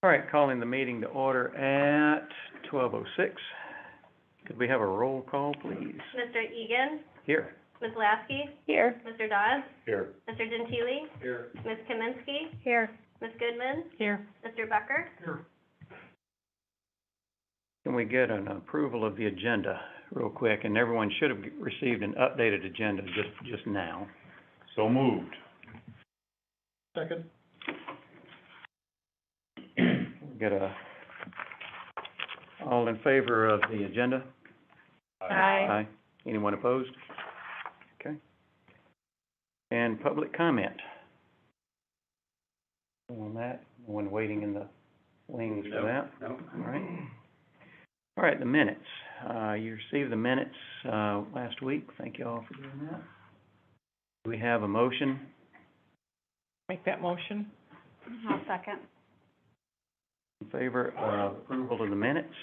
All right, calling the meeting to order at 12:06. Could we have a roll call, please? Mr. Egan? Here. Ms. Lasky? Here. Mr. Dodds? Here. Mr. Gentili? Here. Ms. Kaminsky? Here. Ms. Goodman? Here. Mr. Becker? Here. Can we get an approval of the agenda real quick? And everyone should have received an updated agenda just now. So moved. Second. All in favor of the agenda? Aye. Anyone opposed? Okay. And public comment? On that, no one waiting in the wings for that? No. All right. All right, the minutes. You received the minutes last week. Thank you all for doing that. Do we have a motion? Make that motion. I'll second. In favor of approval of the minutes?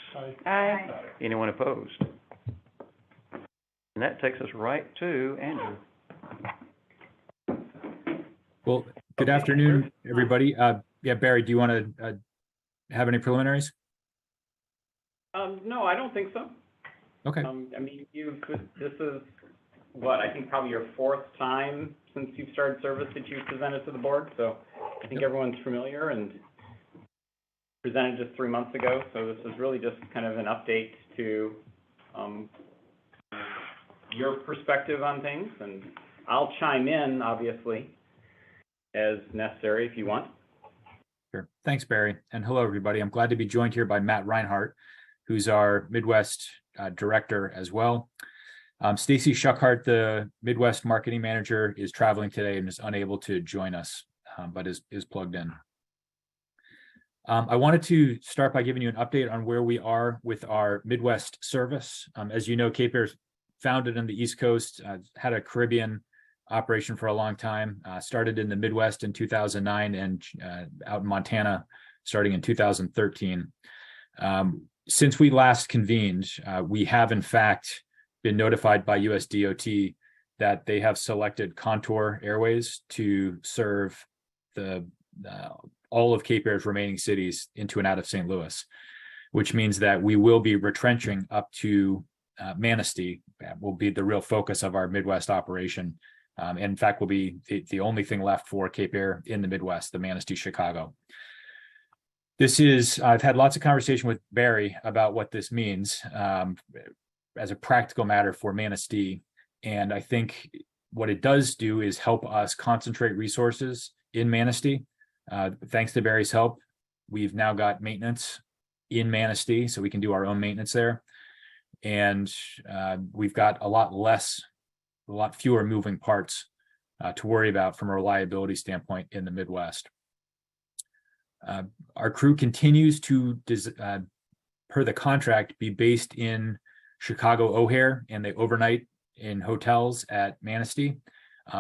Aye. Anyone opposed? And that takes us right to Andrew. Well, good afternoon, everybody. Yeah, Barry, do you want to have any preliminaries? No, I don't think so. Okay. I mean, this is what, I think probably your fourth time since you've started service that you've presented to the board, so I think everyone's familiar and presented just 3 months ago, so this is really just kind of an update to your perspective on things, and I'll chime in, obviously, as necessary if you want. Sure. Thanks, Barry. And hello, everybody. I'm glad to be joined here by Matt Reinhardt, who's our Midwest director as well. Stacy Schuckhart, the Midwest marketing manager, is traveling today and is unable to join us, but is plugged in. I wanted to start by giving you an update on where we are with our Midwest service. As you know, Cape Air's founded on the East Coast, had a Caribbean operation for a long time, started in the Midwest in 2009 and out in Montana starting in 2013. Since we last convened, we have in fact been notified by US DOT that they have selected Contour Airways to serve all of Cape Air's remaining cities into and out of St. Louis, which means that we will be retrenching up to Manistee. Will be the real focus of our Midwest operation. And in fact, will be the only thing left for Cape Air in the Midwest, the Manistee, Chicago. I've had lots of conversation with Barry about what this means as a practical matter for Manistee. And I think what it does do is help us concentrate resources in Manistee. Thanks to Barry's help, we've now got maintenance in Manistee, so we can do our own maintenance there. And we've got a lot fewer moving parts to worry about from a reliability standpoint in the Midwest. Our crew continues to, per the contract, be based in Chicago O'Hare, and they overnight in hotels at Manistee.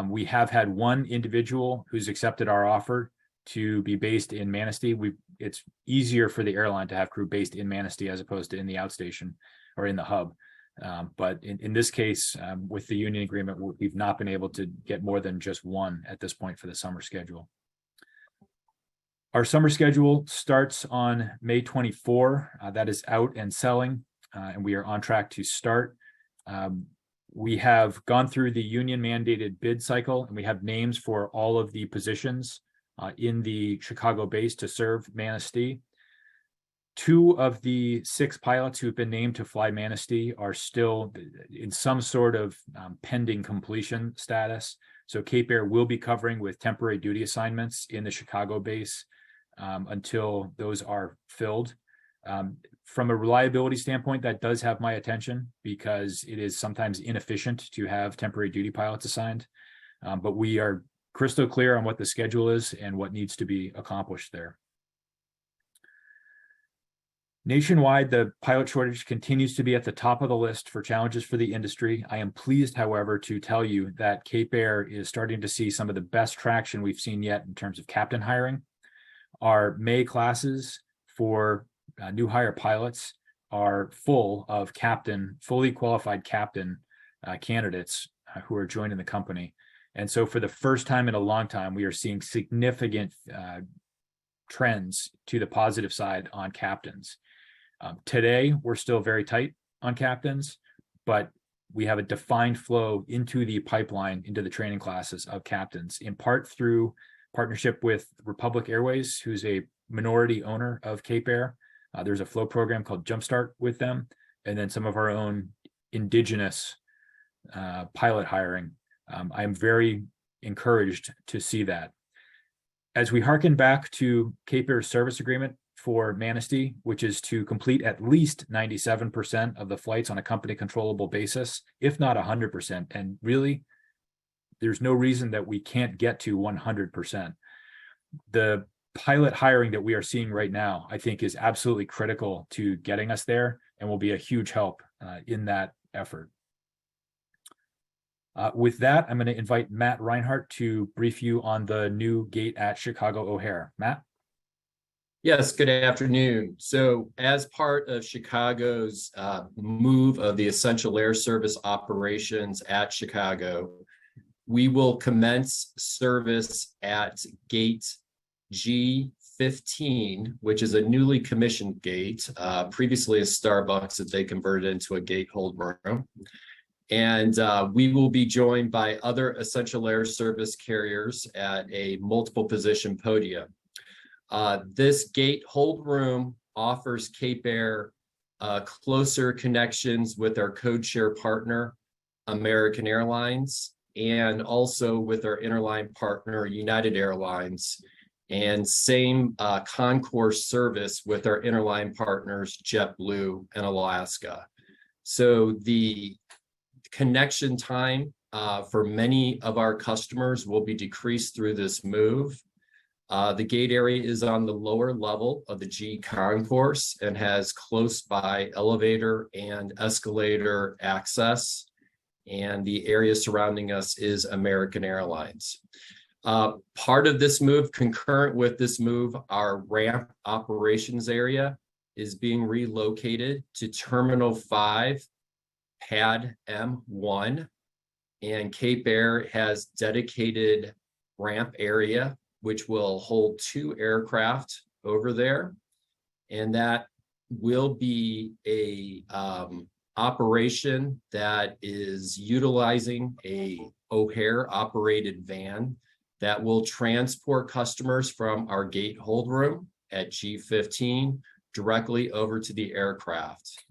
We have had one individual who's accepted our offer to be based in Manistee. It's easier for the airline to have crew based in Manistee as opposed to in the outstation or in the hub. But in this case, with the union agreement, we've not been able to get more than just one at this point for the summer schedule. Our summer schedule starts on May 24. That is out and selling, and we are on track to start. We have gone through the union mandated bid cycle, and we have names for all of the positions in the Chicago base to serve Manistee. 2 of the 6 pilots who have been named to fly Manistee are still in some sort of pending completion status. So Cape Air will be covering with temporary duty assignments in the Chicago base until those are filled. From a reliability standpoint, that does have my attention because it is sometimes inefficient to have temporary duty pilots assigned. But we are crystal clear on what the schedule is and what needs to be accomplished there. Nationwide, the pilot shortage continues to be at the top of the list for challenges for the industry. I am pleased, however, to tell you that Cape Air is starting to see some of the best traction we've seen yet in terms of captain hiring. Our May classes for new hire pilots are full of fully qualified captain candidates who are joining the company. And so for the first time in a long time, we are seeing significant trends to the positive side on captains. Today, we're still very tight on captains, but we have a defined flow into the pipeline, into the training classes of captains, in part through partnership with Republic Airways, who's a minority owner of Cape Air. There's a flow program called Jumpstart with them, and then some of our own indigenous pilot hiring. I'm very encouraged to see that. As we hearken back to Cape Air's service agreement for Manistee, which is to complete at least 97% of the flights on a company controllable basis, if not 100%. And really, there's no reason that we can't get to 100%. The pilot hiring that we are seeing right now, I think, is absolutely critical to getting us there and will be a huge help in that effort. With that, I'm going to invite Matt Reinhardt to brief you on the new gate at Chicago O'Hare. Matt? Yes, good afternoon. So as part of Chicago's move of the essential air service operations at Chicago, we will commence service at gate G15, which is a newly commissioned gate, previously a Starbucks that they converted into a gate hold room. And we will be joined by other essential air service carriers at a multiple position podium. This gate hold room offers Cape Air closer connections with our code share partner, American Airlines, and also with our interline partner, United Airlines, and same concourse service with our interline partners, JetBlue and Alaska. So the connection time for many of our customers will be decreased through this move. The gate area is on the lower level of the G concourse and has close by elevator and escalator access. And the area surrounding us is American Airlines. Part of this move, concurrent with this move, our ramp operations area is being relocated to Terminal 5, Pad M1. And Cape Air has dedicated ramp area which will hold 2 aircraft over there. And that will be a operation that is utilizing a O'Hare operated van that will transport customers from our gate hold room at G15 directly over to the aircraft.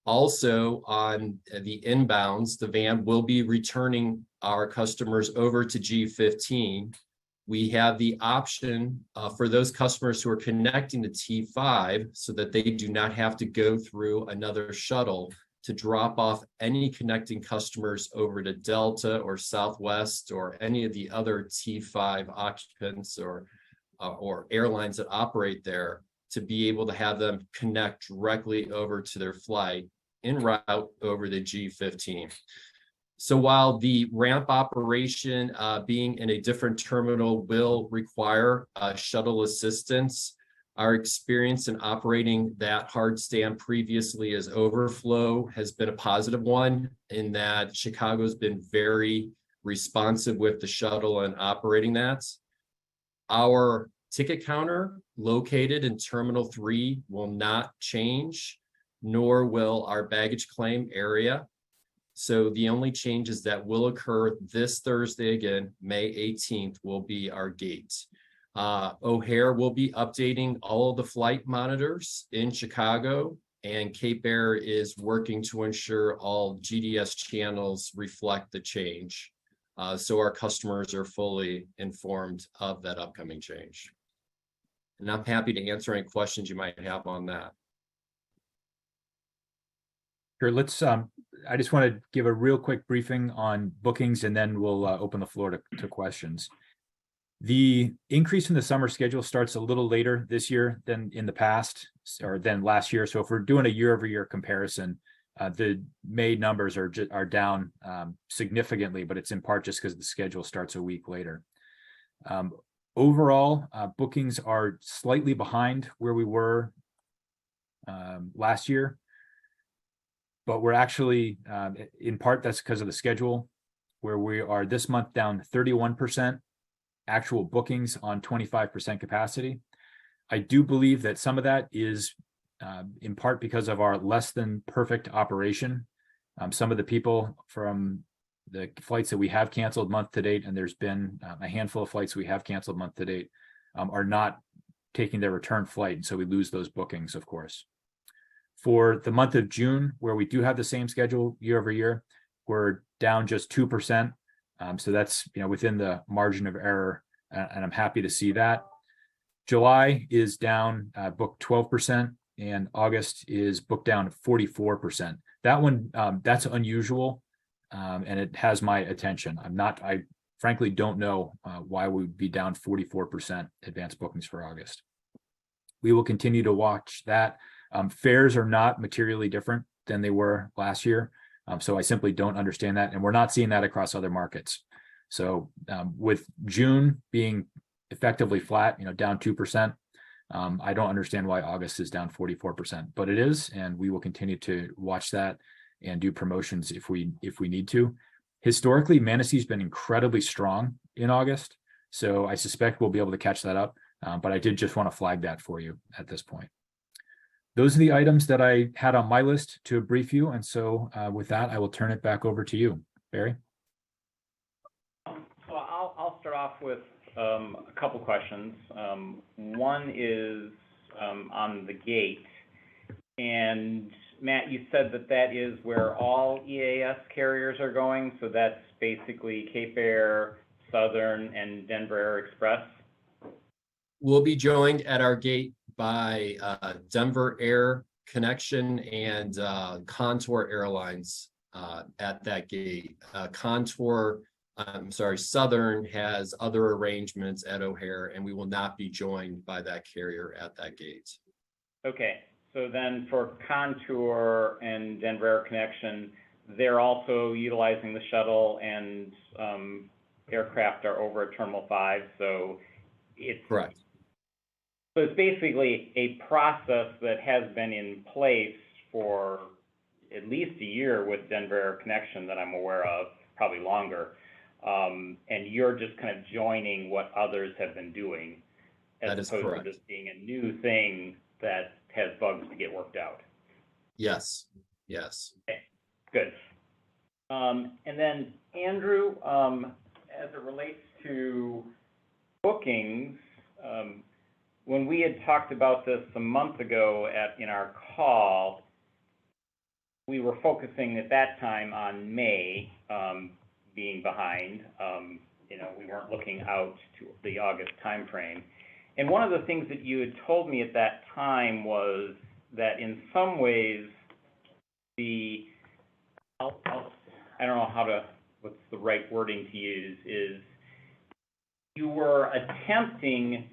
Also on the inbounds, the van will be returning our customers over to G15. We have the option for those customers who are connecting to T5 so that they do not have to go through another shuttle to drop off any connecting customers over to Delta or Southwest or any of the other T5 occupants or airlines that operate there, to be able to have them connect directly over to their flight en route over the G15. So while the ramp operation being in a different terminal will require shuttle assistance, our experience in operating that hard stand previously as overflow has been a positive one, in that Chicago's been very responsive with the shuttle and operating that. Our ticket counter located in Terminal 3 will not change, nor will our baggage claim area. So the only changes that will occur this Thursday, again, May 18th, will be our gate. O'Hare will be updating all of the flight monitors in Chicago, and Cape Air is working to ensure all GDS channels reflect the change. So our customers are fully informed of that upcoming change. And I'm happy to answer any questions you might have on that. Sure, let's, I just want to give a real quick briefing on bookings, and then we'll open the floor to questions. The increase in the summer schedule starts a little later this year than in the past, or than last year. So if we're doing a year-over-year comparison, the May numbers are down significantly, but it's in part just because the schedule starts a week later. Overall, bookings are slightly behind where we were last year. But we're actually, in part, that's because of the schedule, where we are this month down 31% actual bookings on 25% capacity. I do believe that some of that is in part because of our less than perfect operation. Some of the people from the flights that we have canceled month to date, and there's been a handful of flights we have canceled month to date, are not taking their return flight. And so we lose those bookings, of course. For the month of June, where we do have the same schedule year over year, we're down just 2%. So that's, within the margin of error, and I'm happy to see that. July is down, booked 12%, and August is booked down 44%. That one, that's unusual, and it has my attention. I frankly don't know why we would be down 44% advanced bookings for August. We will continue to watch that. Fares are not materially different than they were last year. So I simply don't understand that. And we're not seeing that across other markets. So with June being effectively flat, down 2%, I don't understand why August is down 44%, but it is, and we will continue to watch that and do promotions if we need to. Historically, Manistee's been incredibly strong in August, so I suspect we'll be able to catch that up. But I did just want to flag that for you at this point. Those are the items that I had on my list to brief you, and so with that, I will turn it back over to you, Barry. So I'll start off with a couple questions. One is on the gate, and Matt, you said that is where all EAS carriers are going, so that's basically Cape Air, Southern, and Denver Air Express? We'll be joined at our gate by Denver Air Connection and Contour Airlines at that gate. Southern has other arrangements at O'Hare, and we will not be joined by that carrier at that gate. Okay, so then for Contour and Denver Air Connection, they're also utilizing the shuttle, and aircraft are over at Terminal 5, so it's... Correct. So it's basically a process that has been in place for at least a year with Denver Air Connection that I'm aware of, probably longer. And you're just kind of joining what others have been doing, as opposed to this being a new thing that has bugs to get worked out. Yes. Yes. Okay. Good. And then Andrew, as it relates to bookings, when we had talked about this a month ago in our call, we were focusing at that time on May being behind. We weren't looking out to the August timeframe. And one of the things that you had told me at that time was that in some ways, I don't know what's the right wording to use, is you were attempting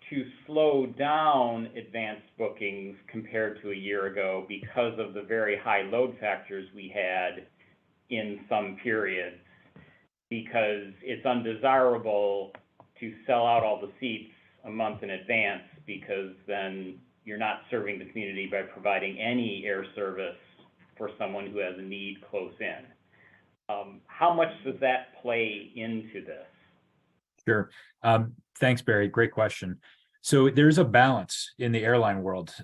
to slow down advanced bookings compared to a year ago because of the very high load factors we had in some periods, because it's undesirable to sell out all the seats a month in advance, because then you're not serving the community by providing any air service for someone who has a need close in. How much does that play into this? Sure. Thanks, Barry. Great question. So there's a balance in the airline world.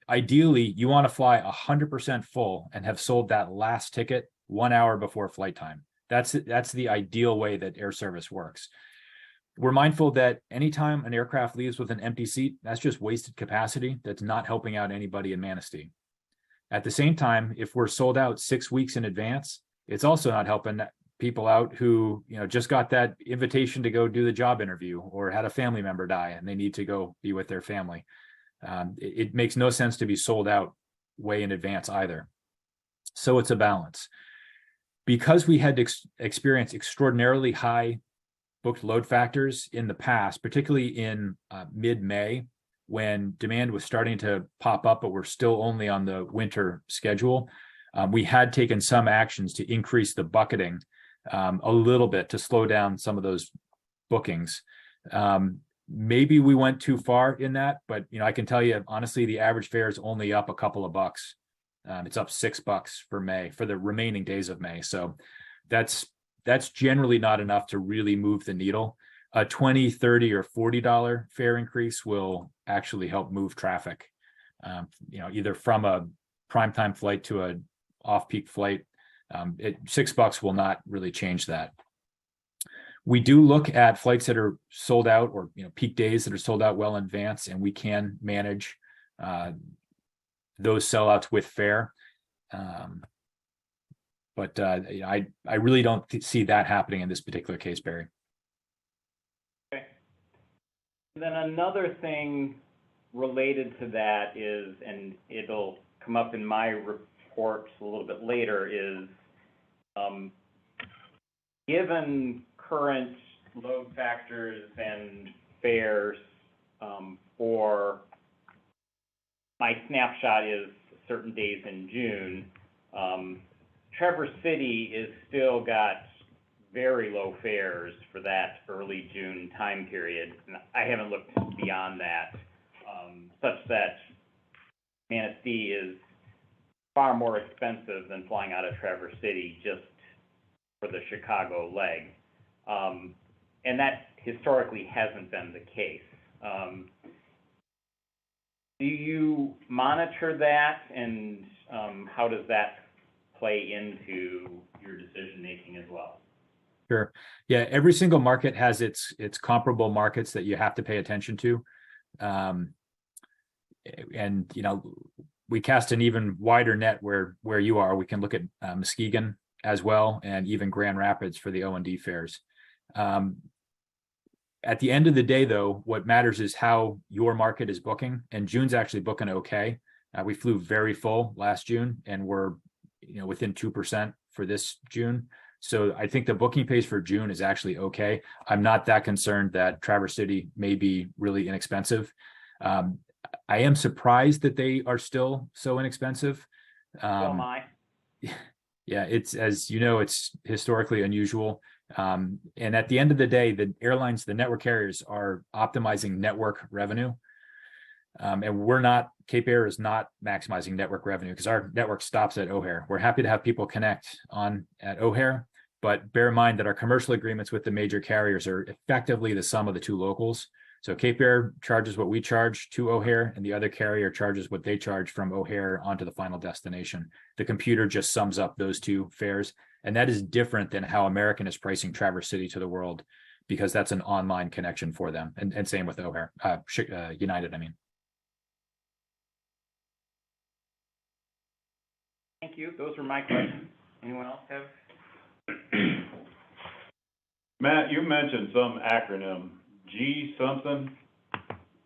Ideally, you want to fly 100% full and have sold that last ticket 1 hour before flight time. That's the ideal way that air service works. We're mindful that anytime an aircraft leaves with an empty seat, that's just wasted capacity. That's not helping out anybody in Manistee. At the same time, if we're sold out 6 weeks in advance, it's also not helping people out who, just got that invitation to go do the job interview or had a family member die and they need to go be with their family. It makes no sense to be sold out way in advance either. So it's a balance. Because we had experienced extraordinarily high booked load factors in the past, particularly in mid-May, when demand was starting to pop up, but we're still only on the winter schedule, we had taken some actions to increase the bucketing a little bit to slow down some of those bookings. Maybe we went too far in that, but I can tell you honestly, the average fare is only up a couple of bucks. It's up $6 for May, for the remaining days of May. So that's generally not enough to really move the needle. a $20, $30, or $40 fare increase will actually help move traffic. Either from a primetime flight to a off-peak flight. $6 will not really change that. We do look at flights that are sold out, or peak days that are sold out well in advance, and we can manage those sellouts with fare. But I really don't see that happening in this particular case, Barry. Okay. And then another thing related to that is, and it'll come up in my report a little bit later, is given current load factors and fares for my snapshot is certain days in June, Traverse City is still got very low fares for that early June time period. And I haven't looked beyond that, such that Manistee is far more expensive than flying out of Traverse City just for the Chicago leg. And that historically hasn't been the case. Do you monitor that, and how does that play into your decision-making as well? Sure. Yeah, every single market has its comparable markets that you have to pay attention to. And we cast an even wider net where you are. We can look at Muskegon as well, and even Grand Rapids for the O&D fares. At the end of the day, though, what matters is how your market is booking, and June's actually booking okay. We flew very full last June, and we're within 2% for this June. So I think the booking pace for June is actually okay. I'm not that concerned that Traverse City may be really inexpensive. I am surprised that they are still so inexpensive. So am I. Yeah, it's, as you know, it's historically unusual. And at the end of the day, the airlines, the network carriers, are optimizing network revenue. And Cape Air is not maximizing network revenue because our network stops at O'Hare. We're happy to have people connect at O'Hare, but bear in mind that our commercial agreements with the major carriers are effectively the sum of the two locals. So Cape Air charges what we charge to O'Hare, and the other carrier charges what they charge from O'Hare onto the final destination. The computer just sums up those two fares, and that is different than how American is pricing Traverse City to the world, because that's an online connection for them, and same with O'Hare, United, I mean. Thank you. Those were my questions. Anyone else have? Matt, you mentioned some acronym, G something.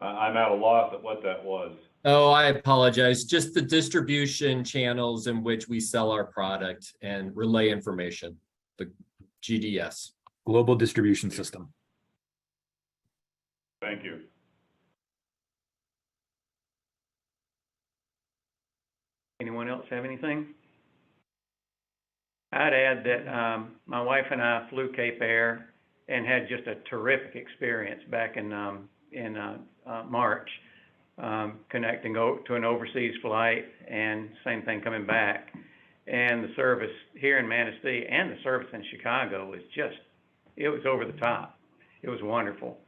I'm at a loss at what that was. Oh, I apologize. Just the distribution channels in which we sell our product and relay information, the GDS. Global Distribution System. Thank you. Anyone else have anything? I'd add that my wife and I flew Cape Air and had just a terrific experience back in March, connecting to an overseas flight, and same thing coming back. And the service here in Manistee and the service in Chicago was it was over the top. It was wonderful.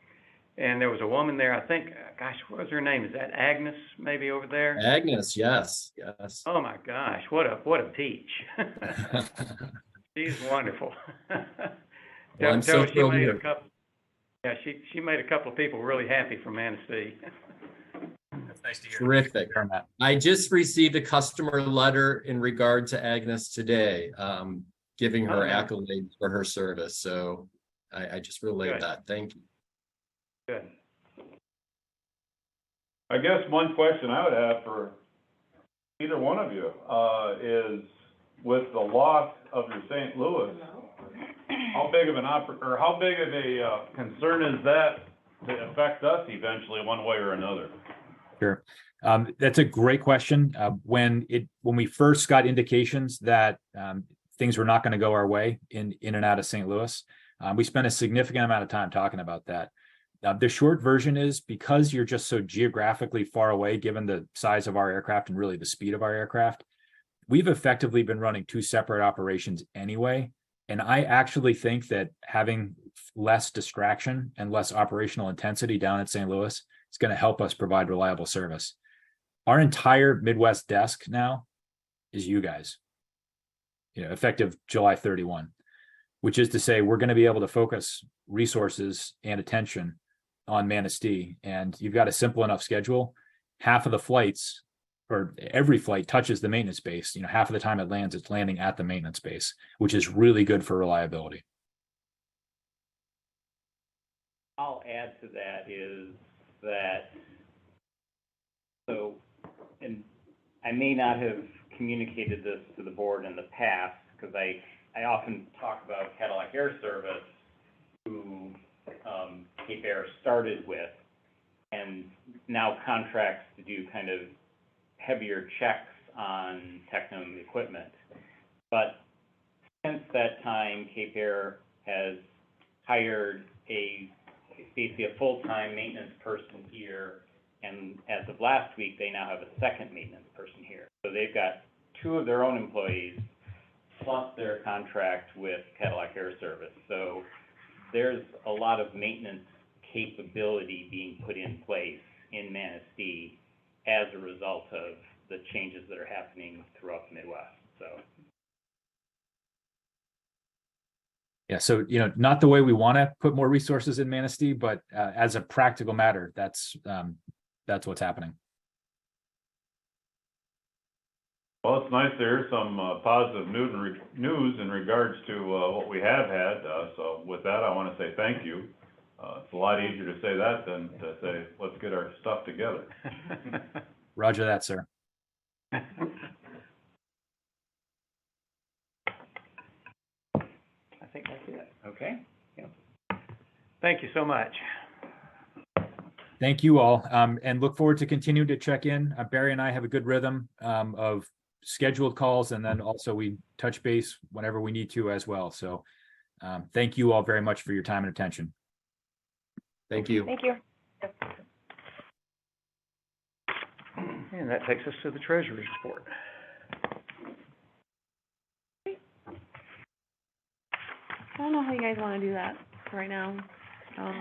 And there was a woman there, I think, gosh, what was her name? Is that Agnes, maybe, over there? Agnes, yes. Oh my gosh, what a peach. She's wonderful. Well, I'm so thrilled she made here. she made a couple of people really happy from Manistee. That's nice to hear. Terrific. I just received a customer letter in regard to Agnes today, giving her accolades for her service. So I just relayed that. Thank you. Good. I guess one question I would have for either one of you is, with the loss of your St. Louis, how big of a concern is that to affect us eventually, one way or another? Sure. That's a great question. When we first got indications that things were not going to go our way in and out of St. Louis, we spent a significant amount of time talking about that. The short version is, because you're just so geographically far away, given the size of our aircraft and really the speed of our aircraft, we've effectively been running two separate operations anyway. And I actually think that having less distraction and less operational intensity down at St. Louis is going to help us provide reliable service. Our entire Midwest desk now is you guys, effective July 31, which is to say we're going to be able to focus resources and attention on Manistee. And you've got a simple enough schedule. Half of the flights, or every flight, touches the maintenance base. Half of the time it lands, it's landing at the maintenance base, which is really good for reliability. I'll add to that is that, and I may not have communicated this to the board in the past, because I often talk about Cadillac Air Service, who Cape Air started with, and now contracts to do kind of heavier checks on Tecnam equipment. But since that time, Cape Air has hired basically a full-time maintenance person here, and as of last week, they now have a second maintenance person here. So they've got 2 of their own employees, plus their contract with Cadillac Air Service. So there's a lot of maintenance capability being put in place in Manistee as a result of the changes that are happening throughout the Midwest, so. Yeah, so, not the way we want to put more resources in Manistee, but as a practical matter, that's what's happening. Well, it's nice to hear some positive news in regards to what we have had. So with that, I want to say thank you. It's a lot easier to say that than to say, let's get our stuff together. Roger that, sir. I think that's it. Okay. Thank you so much. Thank you all, and look forward to continuing to check in. Barry and I have a good rhythm of scheduled calls, and then also we touch base whenever we need to as well. So thank you all very much for your time and attention. Thank you. Thank you. And that takes us to the treasurer's report. I don't know how you guys wanna do that right now. So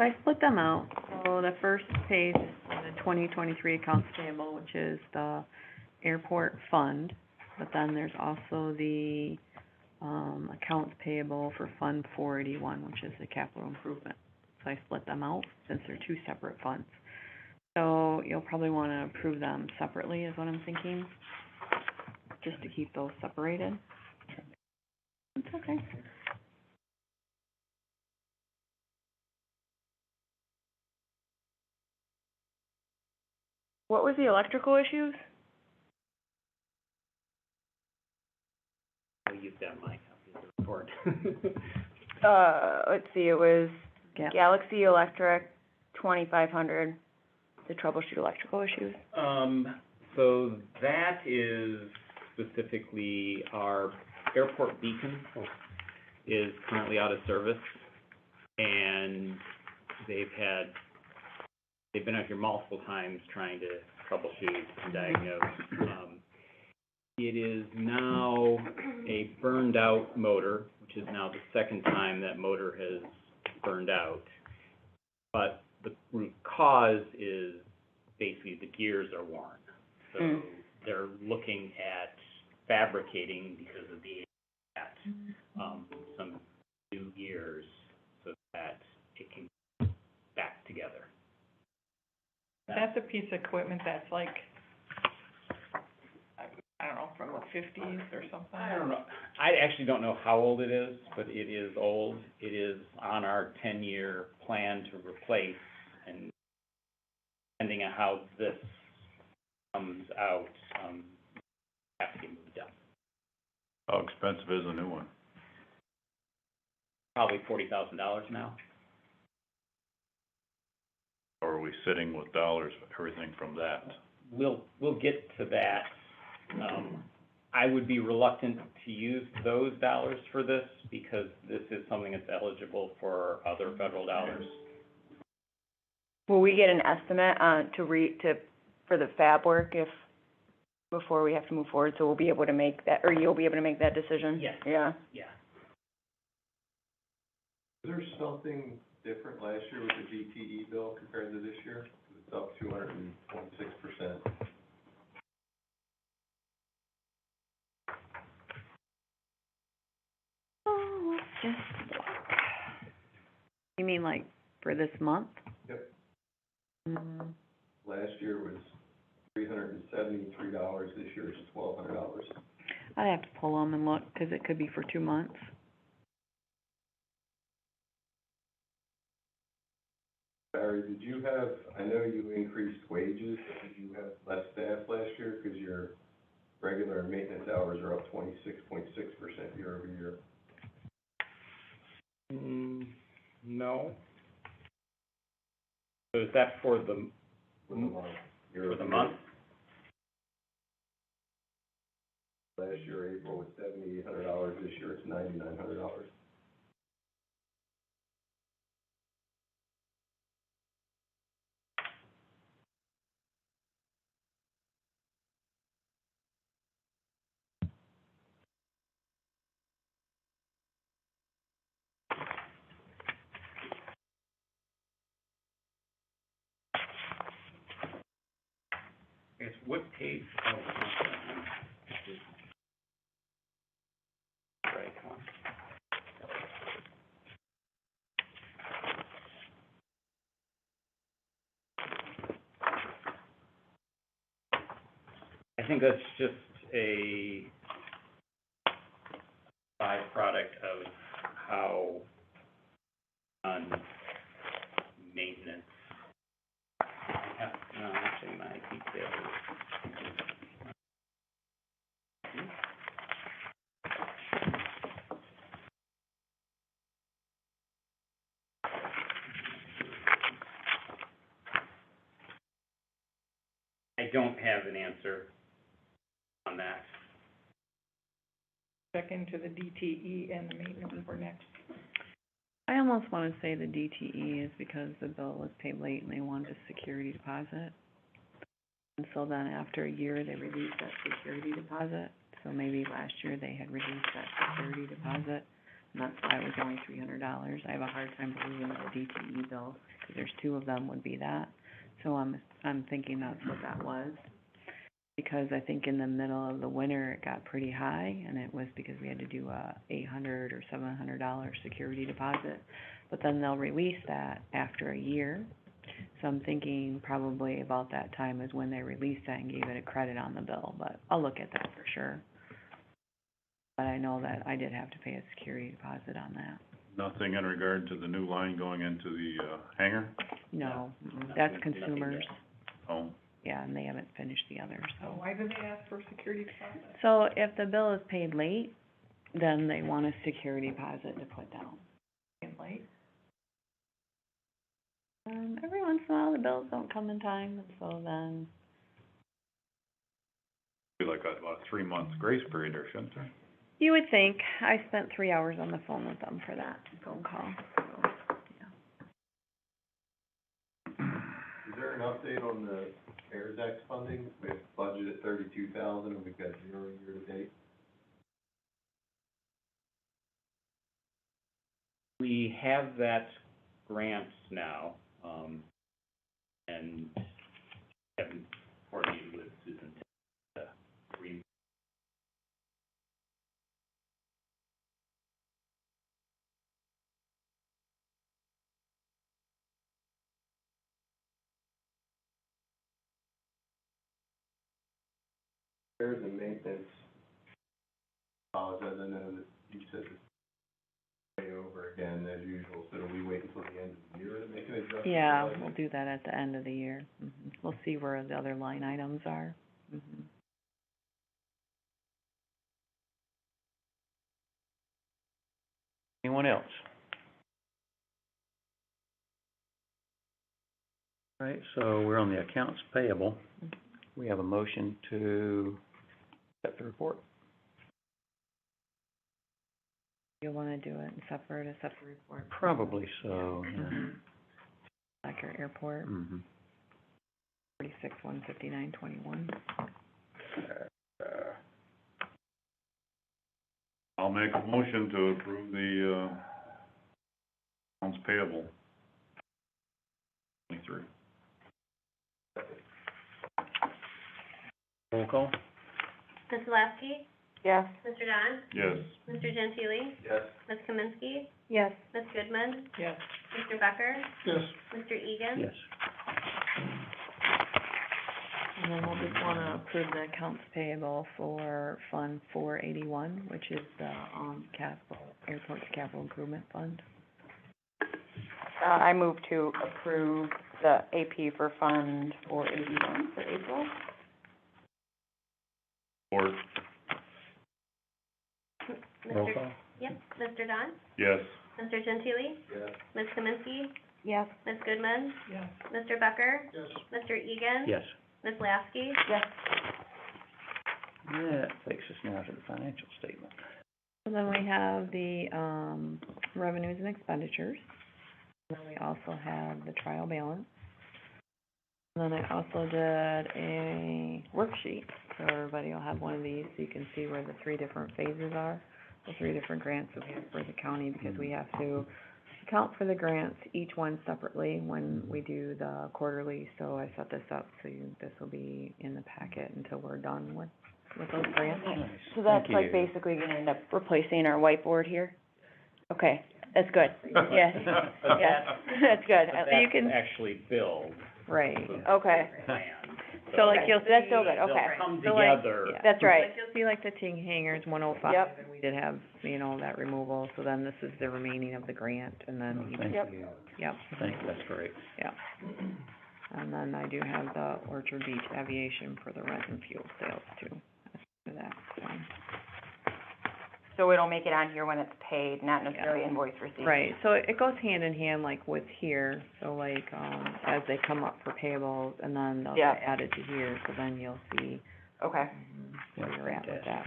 I split them out. So the first page is the 2023 accounts payable, which is the airport fund. But then there's also the, accounts payable for Fund 481, which is the capital improvement. So I split them out since they're 2 separate funds. So you'll probably wanna approve them separately is what I'm thinking, just to keep those separated. It's okay. What was the electrical issues? I'll use that my copy of the report. Let's see, it was Yeah. Galaxy Electric, 2,500, to troubleshoot electrical issues. So that is specifically our airport beacon is currently out of service, and they've been out here multiple times trying to troubleshoot and diagnose. It is now a burned out motor, which is now the second time that motor has burned out. But the root cause is basically the gears are worn. So they're looking at fabricating, because of the some new gears so that it can get back together. That's a piece of equipment that's like, I don't know, from the 50s or something? I don't know. I actually don't know how old it is, but it is old. It is on our 10-year plan to replace, and depending on how this comes out, have to get moved up. How expensive is a new one? Probably $40,000 now. Or are we sitting with dollars, everything from that? We'll get to that. I would be reluctant to use those dollars for this, because this is something that's eligible for other federal dollars. Will we get an estimate for the fab work before we have to move forward, so we'll be able to make that, or you'll be able to make that decision? Yes. Yeah. Yeah. Is there something different last year with the DTE bill compared to this year? It's up 226%. Oh, let's just look. You mean like for this month? Yep. Mm, Last year was $373, this year is $1,200. I'd have to pull them and look, 'cause it could be for 2 months. Barry, did you have, I know you increased wages, but did you have less staff last year? Because your regular maintenance hours are up 26.6% year over year. No. So is that for the, For the month. for the month? Last year, April was $7,800, this year it's $9,900. I guess what page, oh, right, huh? I think that's just a byproduct of how on maintenance. Yeah, no, actually my details. I don't have an answer on that. Check into the DTE and the maintenance for next. I almost wanna say the DTE is because the bill was paid late and they wanted a security deposit. And so then after a year, they released that security deposit. So maybe last year they had released that security deposit, and that's why it was only $300. I have a hard time believing the DTE bill, 'cause there's 2 of them would be that. So I'm thinking that's what that was. Because I think in the middle of the winter, it got pretty high, and it was because we had to do a $800 or $700 security deposit. But then they'll release that after a year. So I'm thinking probably about that time is when they released that and gave it a credit on the bill, but I'll look at that for sure. But I know that I did have to pay a security deposit on that. Nothing in regard to the new line going into the, hangar? No, that's Nothing consumers, yet. Oh, yeah, and they haven't finished the others, So so. why do they ask for security deposit? So if the bill is paid late, then they want a security deposit to put down. In late? Every once in a while, the bills don't come in time, and so then, be like a 3-month grace period there, shouldn't there? you would think, I spent 3 hours on the phone with them for that phone call, so, yeah. Is there an update on the CARES Act funding? We have budgeted 32,000 and we've got 0 year to date. We have that grant now, and haven't coordinated with Susan to Repairs and maintenance, apologize, I know that you said it's way over again as usual, so do we wait until the end of the year to make an adjustment? Yeah, we'll do that at the end of the year. We'll see where the other line items are. Anyone else? All right, so we're on the accounts payable. We have a motion to accept the report. You'll wanna do it in separate, a separate report? Probably so, yeah. Like our airport, Mhm. 46, 159, 21. I'll make a motion to approve the, payable 23. Roll call? Ms. Lasky? Yes. Mr. Don? Yes. Mr. Gentili? Yes. Ms. Kaminsky? Yes. Ms. Goodman? Yes. Mr. Becker? Yes. Mr. Egan? Yes. And then we'll just wanna approve the accounts payable for Fund 481, which is the, Airport Capital Improvement Fund. I move to approve the AP for Fund 481 for April. Or, Roll Mr. call? Yep, Mr. Don? yes. Mr. Gentili? Yes. Ms. Kaminsky? Yes. Ms. Goodman? Yes. Mr. Becker? Yes. Mr. Egan? Yes. Ms. Lasky? Yes. That takes us now to the financial statement. So then we have the, revenues and expenditures. And then we also have the trial balance. And then I also did a worksheet, so everybody will have one of these, so you can see where the 3 different phases are, the 3 different grants that we have for the county, because we have to account for the grants, each one separately, when we do the quarterly. So I set this up, so this will be in the packet until we're done with those grants. Nice. So that's Thank like you. basically gonna end up replacing our whiteboard here? Okay, that's good. Yes, yes, that's good. But So you can, that's actually billed. Right. okay, Plan. So like Okay, you'll so that's see. still good, okay. They'll come So, like, together. yeah. That's right. Like you'll see like the Ting Hangers 105, Yep. and we did have, that removal, so then this is the remaining of the grant, and then each, Thank Yep. you. yep, Thank you, that's great. yep. And then I do have the Orchard Beach Aviation for the rent and fuel sales too, for that, so. So it'll make it on here when it's paid, not necessarily invoice received? Right, so it goes hand in hand like with here, so like, as they come up for payables, and then they'll Yeah. get added to here, so then you'll see, Okay. where you're at with that.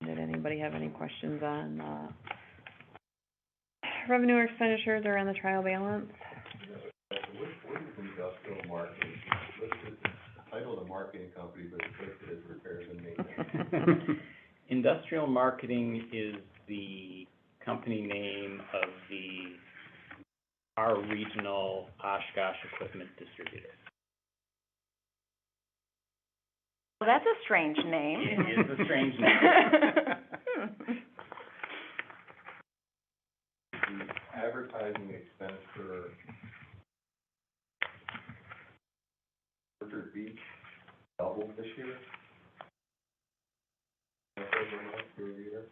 Did anybody have any questions on, revenue or expenditures or on the trial balance? What is industrial marketing? Listed, the title of the marketing company, but it's listed as repairs and maintenance. Industrial marketing is the company name of our regional Oshkosh equipment distributor. Well, that's a strange name. It is a strange name. The advertising expense for Orchard Beach doubled this year. Year.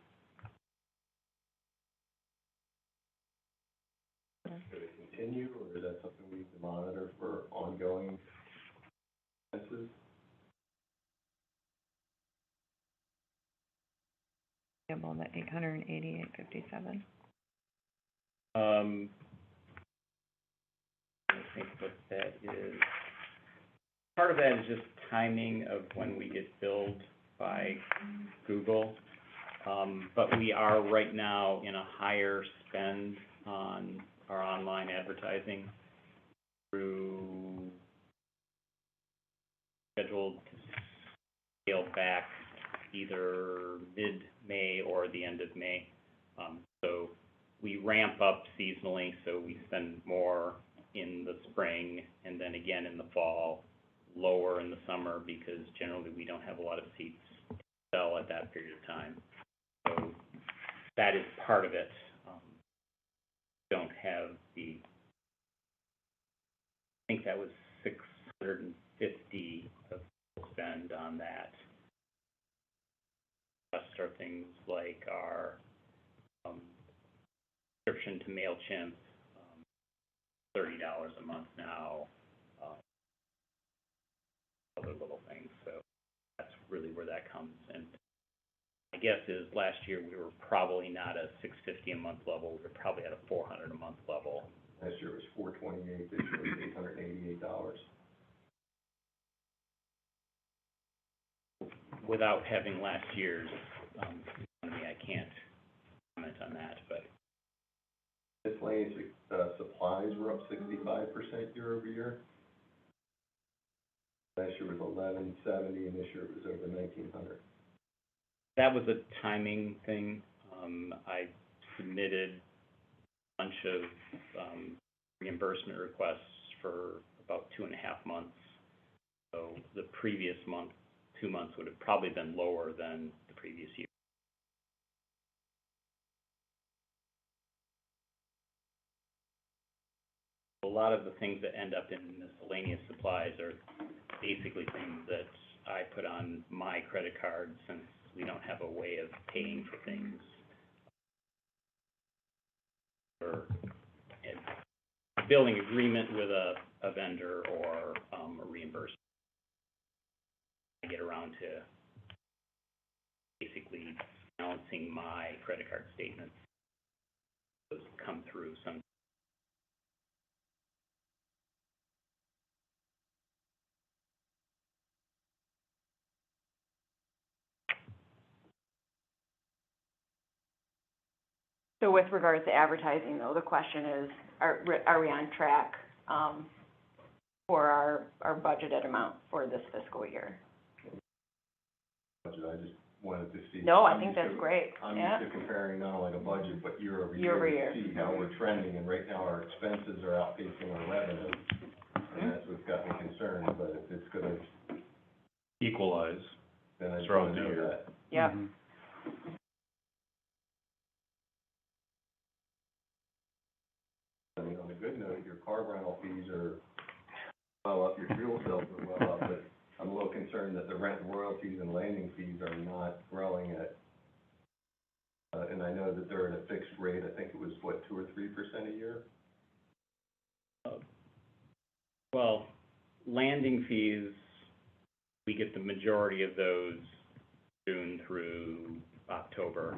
Should it continue, or is that something we need to monitor for ongoing expenses? About the 888.57. I think what that is, part of that is just timing of when we get billed by Google. But we are right now in a higher spend on our online advertising through scheduled to scale back either mid-May or the end of May. So we ramp up seasonally, so we spend more in the spring and then again in the fall, lower in the summer because generally we don't have a lot of seats to sell at that period of time. So that is part of it. Don't have I think that was 650 of spend on that. Rest are things like our subscription to MailChimp, $30 a month now, other little things. So that's really where that comes. And my guess is last year we were probably not a $650 a month level. We were probably at a $400 a month level. Last year it was $428, this year it's $888. Without having last year's economy, I can't comment on that, but Miscellaneous, supplies were up 65% year over year. Last year was 1170, and this year it was over 1900. that was a timing thing. I submitted a bunch of, reimbursement requests for about 2.5 months. So the previous month, 2 months would have probably been lower than the previous year. A lot of the things that end up in miscellaneous supplies are basically things that I put on my credit card since we don't have a way of paying for things. Or a billing agreement with a vendor or a reimbursement. I get around to basically balancing my credit card statements. Those come through some. So with regards to advertising though, the question is, are we on track, for our budgeted amount for this fiscal year? I just wanted to see. No, I think that's great, I'm yeah. used to comparing not only the budget, but year over Year over year. To see how we're trending, and right now our expenses are outpacing our revenue. And that's what's got me concerned, but if it's gonna, Equalize. then I just Throughout wanna the know year. that. Yep. I mean, on a good note, your car rental fees are well up, your fuel bills are well up, but I'm a little concerned that the rent royalties and landing fees are not growing at, and I know that they're at a fixed rate, I think it was, what, 2 or 3% a year? Well, landing fees, we get the majority of those June through October,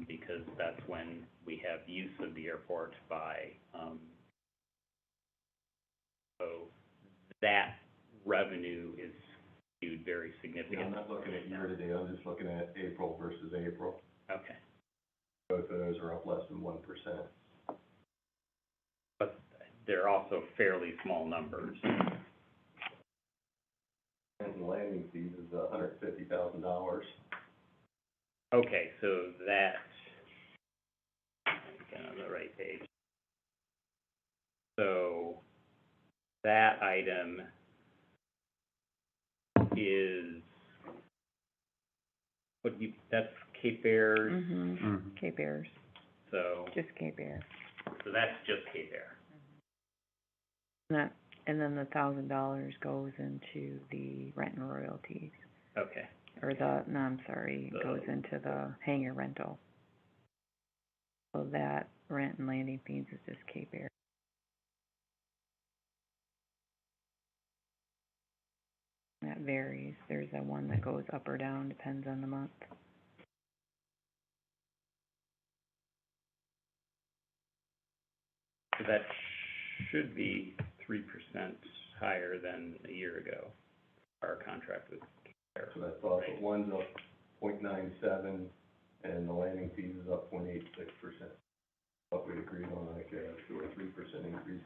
because that's when we have use of the airport by, so that revenue is skewed very Yeah, significantly. I'm not looking at year to date, I'm just looking at April versus April. Okay, Both of those are up less than 1%. but they're also fairly small numbers. And the landing fees is $150,000. Okay, so that, get on the right page. So that item is, that's Cape Airs, Mm-hmm, Cape Airs, so, just Cape Air. so that's just Cape Air. And then the $1,000 goes into the rent and royalties, Okay, or goes into the hangar rental. So that rent and landing fees is just Cape Air. That varies, there's a one that goes up or down, depends on the month. so that should be 3% higher than a year ago, our contract with Cape Air. So I thought, but one's up 0.97, and the landing fees is up 0.86%. What we agreed on, like a 2 or 3% increase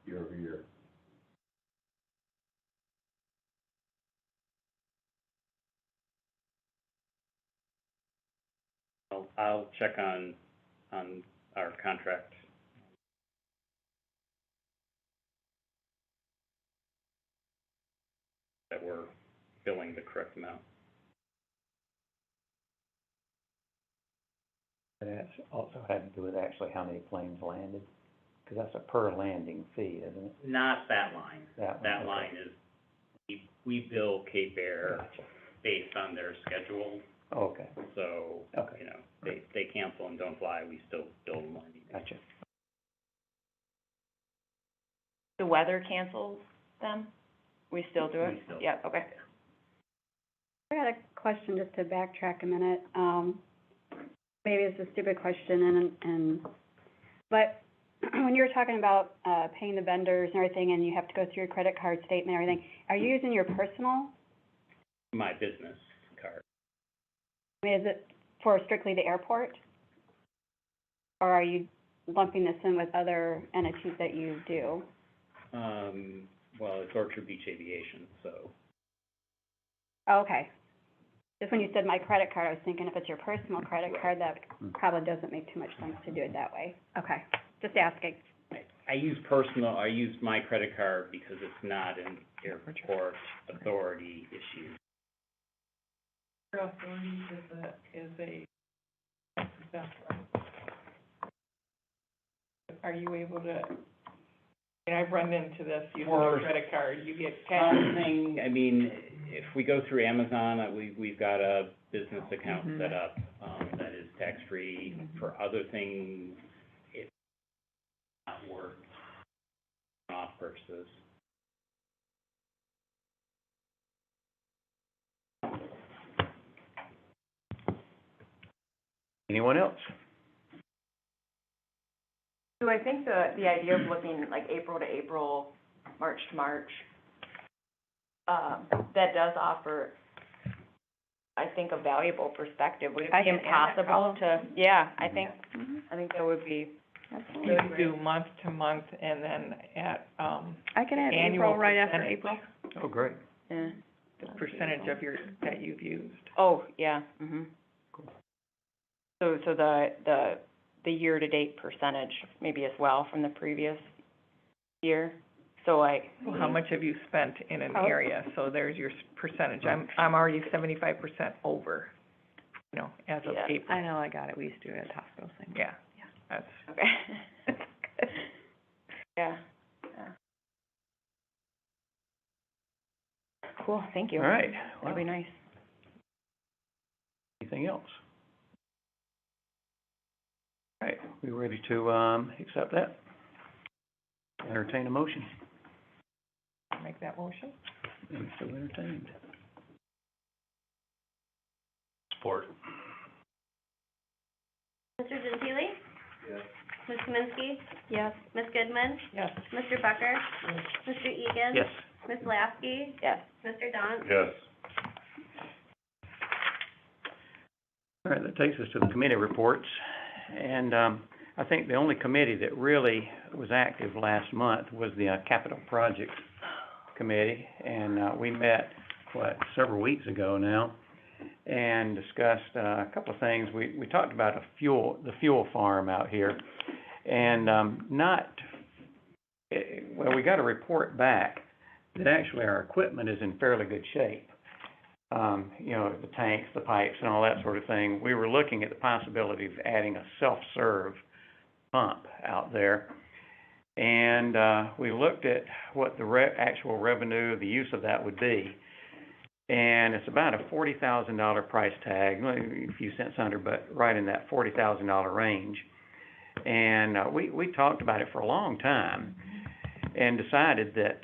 year over year. I'll check on our contract. That we're billing the correct amount. That also had to do with actually how many planes landed, because that's a per landing fee, isn't it? Not that line. That one, That okay. line is, we bill Cape Air Gotcha. based on their schedule, Okay, so, Okay. you know, they cancel and don't fly, we still bill them landing fees. gotcha. The weather cancels them? We still do it? We still do. Yeah, okay. I got a question just to backtrack a minute. Maybe it's a stupid question but when you were talking about, paying the vendors and everything, and you have to go through your credit card statement and everything, are you using your personal? My business card. I mean, is it for strictly the airport? Or are you lumping this in with other entities that you do? Well, it's Orchard Beach Aviation, so, Oh, okay. Just when you said my credit card, I was thinking if it's your personal credit card, that probably doesn't make too much sense to do it that way. Okay, just asking. I use my credit card because it's not an airport authority issue. Air authority is a, that's right. Are you able to, and I've run into this, using a credit card, you get cash. Thing, I mean, if we go through Amazon, we've got a business account set up, that is tax-free. For other things, it's not worth off purchases. Anyone else? So I think the idea of looking like April to April, March to March, that does offer, I think, a valuable perspective. Would it I be can add that impossible to, yeah, I think that would be, You could do month to month and then at, I can add annual April right after percentage. April. Oh, great. yeah. the percentage of that you've used. Oh, yeah, So the year-to-date percentage maybe as well from the previous year, so like. Well, how much have you spent in an Oh. area? So there's your percentage. I'm already 75% over, you know, as of Yeah. April. I know, I got it, we used to do it at Tosco, same. Yeah, that's, Okay. Yeah, yeah. Cool, thank you. All right. That'd be nice. Anything else? All right, we ready to, accept that? Entertain a motion. make that motion. And so entertained. Support. Mr. Gentili? Yes. Ms. Kaminsky? Yes. Ms. Goodman? Yes. Mr. Becker? Mr. Egan? Yes. Ms. Lasky? Yes. Mr. Dunn? Yes. All right, that takes us to the committee reports. And I think the only committee that really was active last month was the Capital Projects Committee. And we met, several weeks ago now, and discussed a couple of things. We talked about the fuel farm out here. And we got a report back that actually our equipment is in fairly good shape. You know, the tanks, the pipes, and all that sort of thing. We were looking at the possibility of adding a self-serve pump out there. And we looked at what the actual revenue, the use of that would be. And it's about a $40,000 price tag, a few cents under, but right in that $40,000 range. And we talked about it for a long time and decided that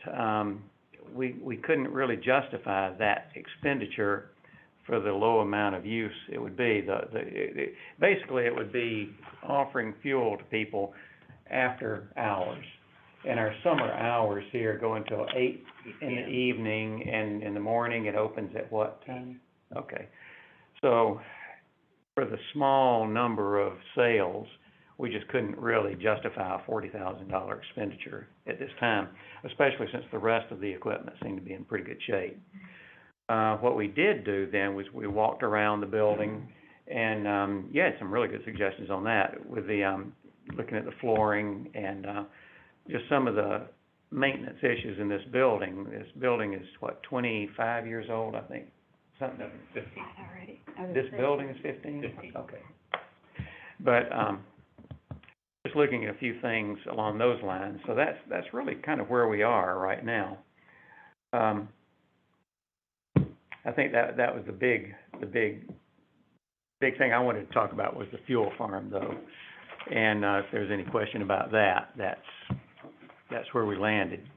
we couldn't really justify that expenditure for the low amount of use it would be. Basically, it would be offering fuel to people after hours. And our summer hours here go until 8 in the evening, and in the morning it opens at what time? Okay. So for the small number of sales, we just couldn't really justify a $40,000 expenditure at this time, especially since the rest of the equipment seemed to be in pretty good shape. What we did do then was we walked around the building, and you had some really good suggestions on that with the looking at the flooring and just some of the maintenance issues in this building. This building is 25 years old, I think, something of 15. Already. This building is 15? 15. Okay. But just looking at a few things along those lines. So that's really kind of where we are right now. I think that was the big thing I wanted to talk about was the fuel farm, though. And if there's any question about that, that's where we landed.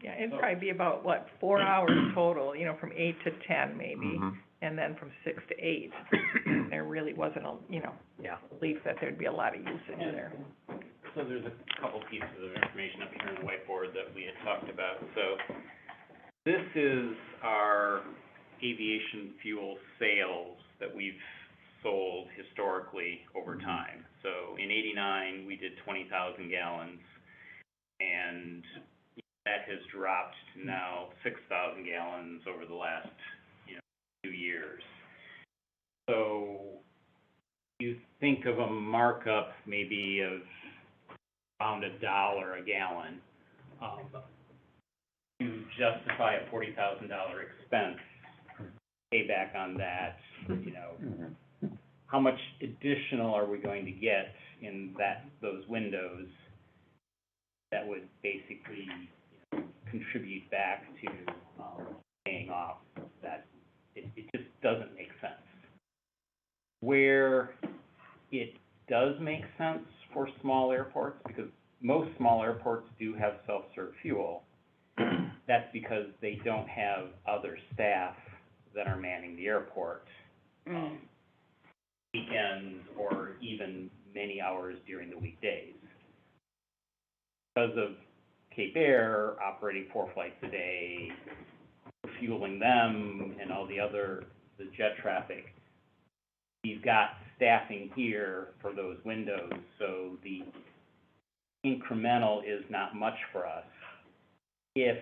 Yeah, it'd probably be about, 4 hours total, you know, from 8 to 10 maybe, Mhm. and then from 6 to 8. There really wasn't Yeah. belief that there'd be a lot of usage there. So there's a couple pieces of information up here on the whiteboard that we had talked about. So this is our aviation fuel sales that we've sold historically over time. So in '89, we did 20,000 gallons, and that has dropped to now 6,000 gallons over the last, 2 years. So you think of a markup maybe of around $1 a gallon, to justify a $40,000 expense, payback on that, you know, how much additional are we going to get in those windows that would basically, you know, contribute back to, paying off that, it just doesn't make sense. Where it does make sense for small airports, because most small airports do have self-serve fuel, that's because they don't have other staff that are manning the airport, weekends or even many hours during the weekdays. Because of Cape Air operating 4 flights a day, fueling them and all the jet traffic, we've got staffing here for those windows, so the incremental is not much for us. If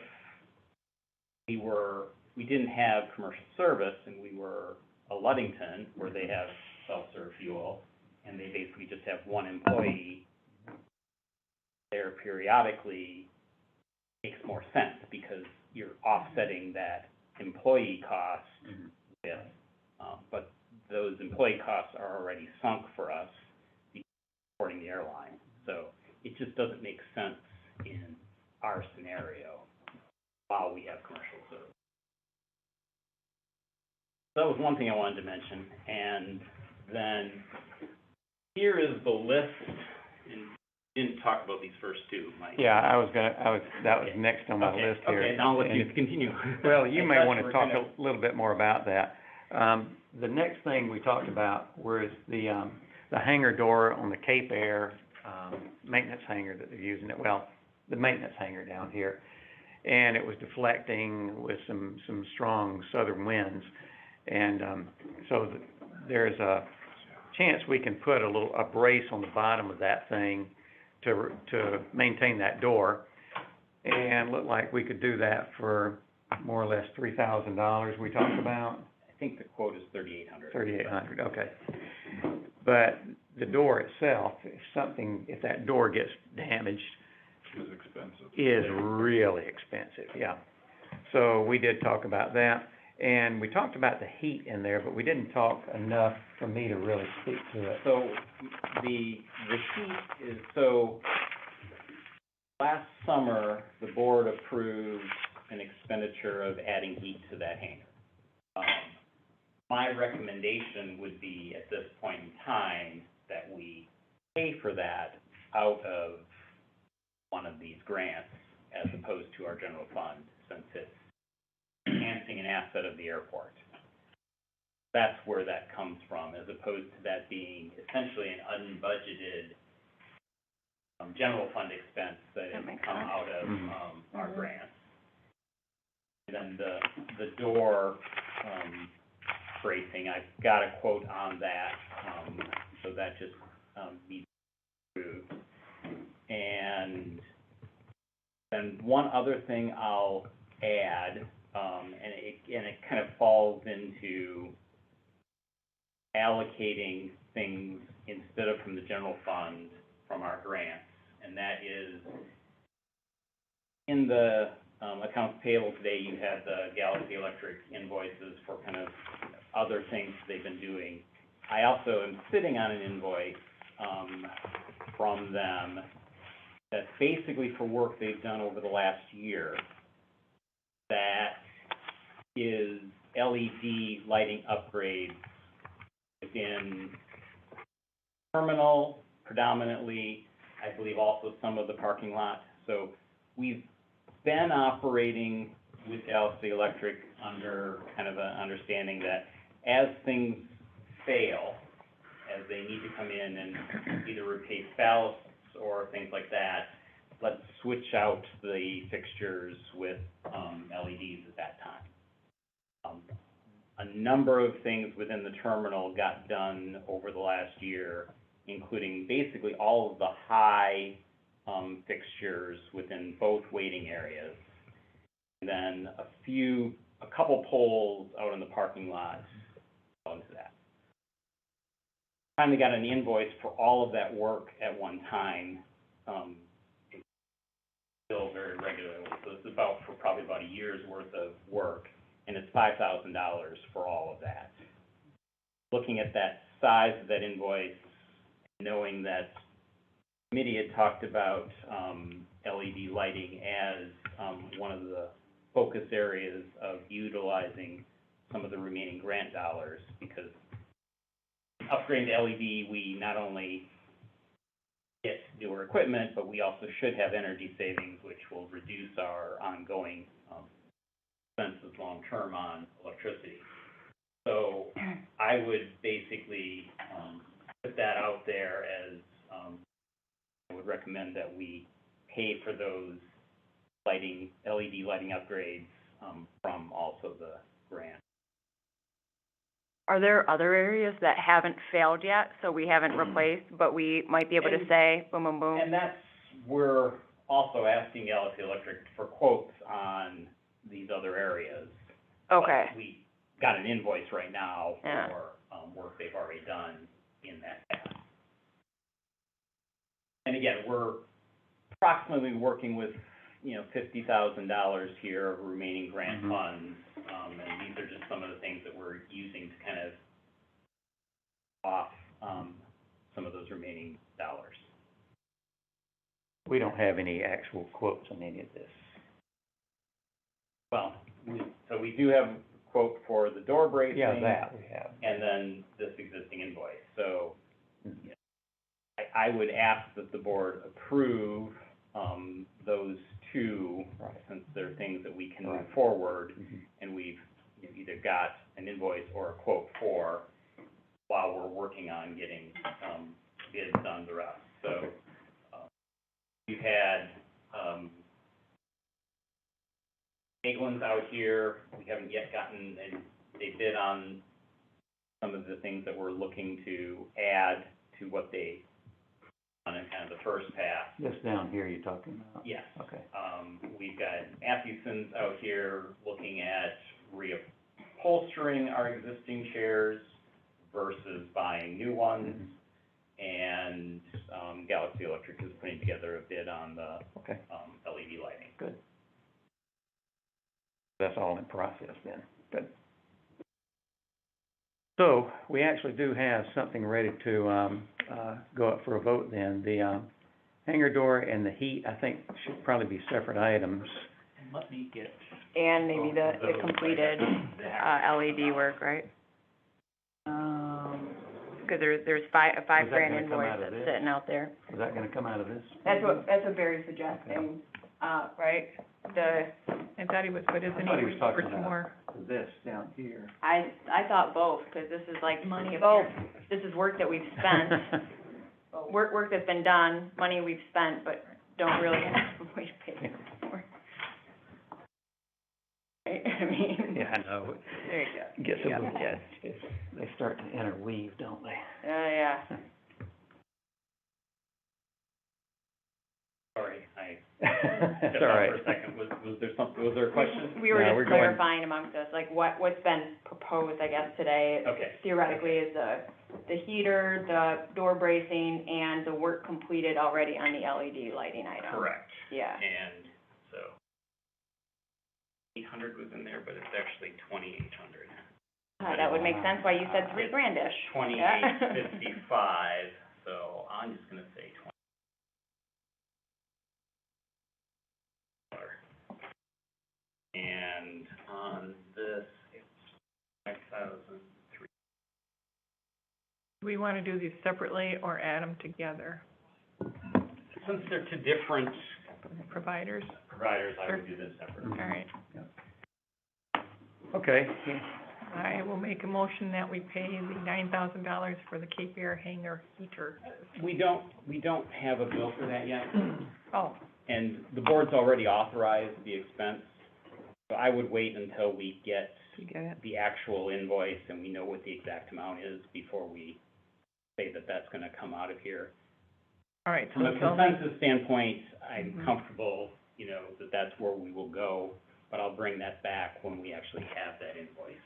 we didn't have commercial service and we were a Ludington where they have self-serve fuel and they basically just have one employee there periodically, makes more sense because you're offsetting that employee cost with, but those employee costs are already sunk for us supporting the airline. So it just doesn't make sense in our scenario while we have commercial service. That was one thing I wanted to mention. And then here is the list, and we didn't talk about these first two, Mike. Yeah, that was next on my list here. Okay, now let's continue. Well, you may want to talk a little bit more about that. The next thing we talked about was the hangar door on the Cape Air, maintenance hangar that they're using it, well, the maintenance hangar down here. And it was deflecting with some strong southern winds. And, so there's a chance we can put a brace on the bottom of that thing to maintain that door. And looked like we could do that for more or less $3,000 we talked about. I think the quote is $3,800. $3,800, okay. But the door itself, if that door gets damaged, It's expensive. is really expensive, yeah. So we did talk about that, and we talked about the heat in there, but we didn't talk enough for me to really speak to it. So the heat is, so last summer, the board approved an expenditure of adding heat to that hangar. My recommendation would be at this point in time that we pay for that out of one of these grants as opposed to our general fund, since it's enhancing an asset of the airport. That's where that comes from, as opposed to that being essentially an unbudgeted general fund expense that has come out of our grants. And then the door bracing, I've got a quote on that, so that just needs to be approved. And then one other thing I'll add, and it kind of falls into allocating things instead of from the general fund from our grants, and that is in the accounts payable today. You have the Galaxy Electric invoices for kind of other things they've been doing. I also am sitting on an invoice from them that's basically for work they've done over the last year that is LED lighting upgrades within terminal predominantly, I believe also some of the parking lot. So we've been operating with Galaxy Electric under kind of an understanding that as things fail, as they need to come in and either replace ballasts or things like that, let's switch out the fixtures with LEDs at that time. A number of things within the terminal got done over the last year, including basically all of the high fixtures within both waiting areas. And then a couple poles out in the parking lot into that. finally got an invoice for all of that work at one time, still very regularly. So this is probably about a year's worth of work, and it's $5,000 for all of that. Looking at that size of that invoice, knowing that the committee had talked about LED lighting as one of the focus areas of utilizing some of the remaining grant dollars, because upgrading to LED, we not only get newer equipment, but we also should have energy savings, which will reduce our ongoing expenses long-term on electricity. So I would basically put that out there as I would recommend that we pay for those LED lighting upgrades from also the grant. Are there other areas that haven't failed yet, so we haven't replaced, but we might be able to say, boom, boom, boom? And that's, we're also asking Galaxy Electric for quotes on these other areas. Okay, But we got an invoice right now Yeah. for work they've already done in that past. And again, we're approximately working with, $50,000 here of remaining grant funds. And these are just some of the things that we're using to kind of off some of those remaining dollars. We don't have any actual quotes on any of this. Well, so we do have a quote for the door bracing. Yeah, that we have. And then this existing invoice. So I would ask that the board approve those two, Right. since they're things that we can Right. move forward, Mhm. and we've either got an invoice or a quote for, while we're working on getting bids on the rest. So we've had Eglins out here. We haven't yet gotten a bid on some of the things that we're looking to add to what they on in kind of the first pass. This down here you're talking about? Yes. Okay. We've got Atkinson's out here looking at reupholstering our existing chairs versus buying new ones. And, Galaxy Electric is putting together a bid on the, Okay. LED lighting. Good. That's all in process then. Good. So we actually do have something ready to go up for a vote then. The hangar door and the heat, I think, should probably be separate items. Let me get. and maybe the completed, LED work, right? Because there's a Is $5 that grand gonna come invoice out of that's this? sitting out there. Is that gonna come out of this? That's what Barry's suggesting, right? I thought he was, but isn't I thought he he was talking for some about more? this down here. I thought both, because this is like Money up both, this is work that we've spent, work that's been done, money we've spent, but don't really have a way to pay for. Right, I mean. Yeah, I know. There you go. Gets a Yeah, little, yes. they start to interweave, don't they? Yeah. Sorry, I That's stepped all out right. for a second. Was there a question? We were No, just we're going- clarifying amongst us, like what's been proposed, I guess, today Okay. theoretically is the heater, the door bracing, and the work completed already on the LED lighting item. Correct. Yeah. And so 800 was in there, but it's actually 2,800. That would make sense why you said $3 grand-ish. 2,855, so I'm just gonna say 20. And on this, it's 5,003. Do we want to do these separately or add them together, Since they're two different providers? providers, I would do this separately. All right. Okay, I will make a motion that we pay the $9,000 for the Cape Air hangar heater. We don't have a bill for that yet, Oh, and the board's already authorized the expense. So I would wait until we get you get it? the actual invoice and we know what the exact amount is before we say that that's gonna come out of here. All right, so From a it's only, consensus standpoint, I'm Mhm. comfortable, that that's where we will go, but I'll bring that back when we actually have that invoice.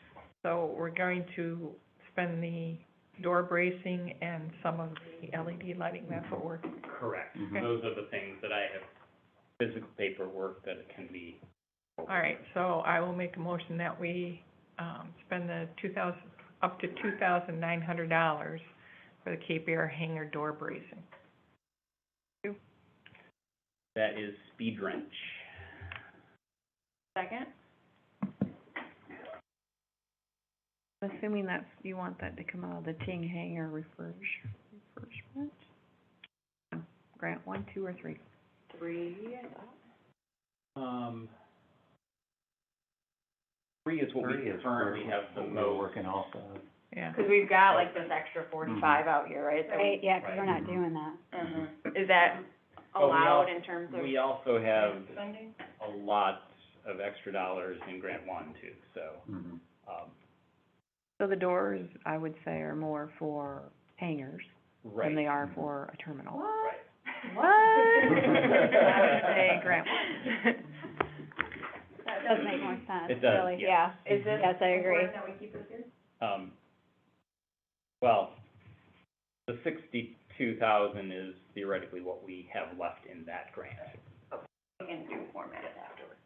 so we're going to spend the door bracing and some of the LED lighting, that's what we're, Correct. Mhm. Those are the things that I have physical paperwork that can be. all right, so I will make a motion that we, spend the up to $2,900 for the Cape Air hangar door bracing. That is speed wrench. Second? Assuming that's, you want that to come out of the Ting Hangar refurbishment? Grant 1, 2, or 3? 3, I thought. 3 is what we currently have the What we're most. working off of. Yeah. Because we've got like this extra 45 out here, right? So Right, yeah, 'cause we're not doing that. Is that But we allowed al- in terms of We also have funding? a lot of extra dollars in grant 1 too, so, Mhm. So the doors, I would say, are more for hangars right. than they are for a terminal. Right. What? I would say grant 1. That does make more sense, It does, really. yeah. Is this? Yes, I agree. important that we keep this here? Well, the 62,000 is theoretically what we have left in that grant. We can do format it afterwards.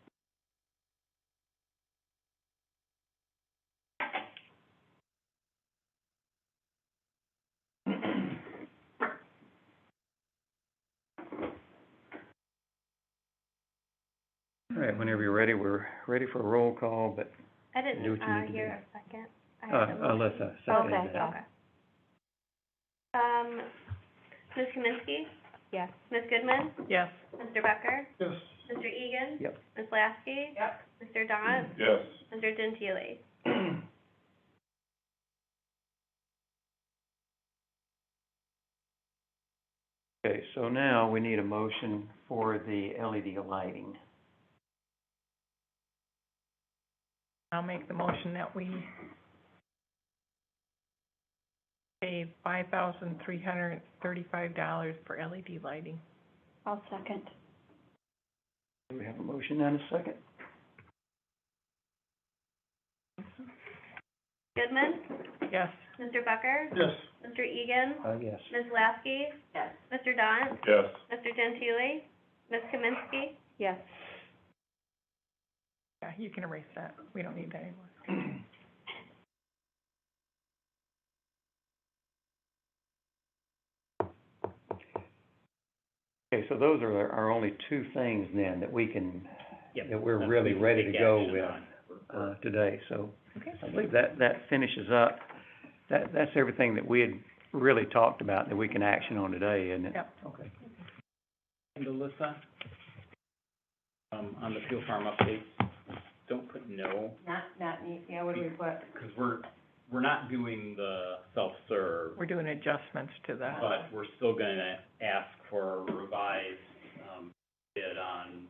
All right, whenever you're ready, we're ready for a roll call, but, I Do what didn't, you need to hear do. a second. I had a motion. Alyssa, seconded Okay, that. Okay. Ms. Kaminsky? Yes. Ms. Goodman? Yes. Mr. Becker? Yes. Mr. Egan? Yep. Ms. Lasky? Yep. Mr. Daunt? Yes. Mr. Gentili? Okay, so now we need a motion for the LED lighting. I'll make the motion that we pay $5,335 for LED lighting. I'll second. Do we have a motion and a second? Goodman? Yes. Mr. Becker? Yes. Mr. Egan? Yes. Ms. Lasky? Yes. Mr. Daunt? Yes. Mr. Gentili? Ms. Kaminsky? Yes. Yeah, you can erase that. We don't need that anymore. Okay, so those are our only two things then that we can, Yep, that we're that's really we can ready take to go action with, on. today. So Okay. I believe that finishes up, that's everything that we had really talked about that we can action on today, isn't it? Yep. Okay. And Alyssa, on the fuel farm updates, don't put no, Not neat, yeah, what do we put? because we're not doing the self-serve, We're doing adjustments to that. but we're still gonna ask for a revised, bid on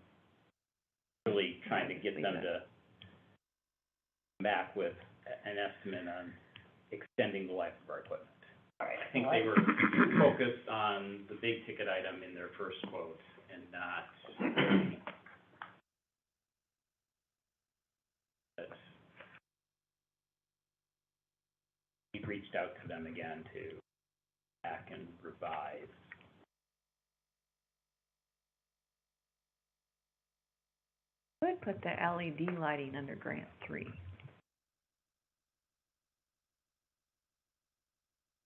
really trying to get them to come back with an estimate on extending the life of our equipment. All right. I think they were focused on the big ticket item in their first quote and not but we've reached out to them again to back and revise. I would put the LED lighting under grant 3.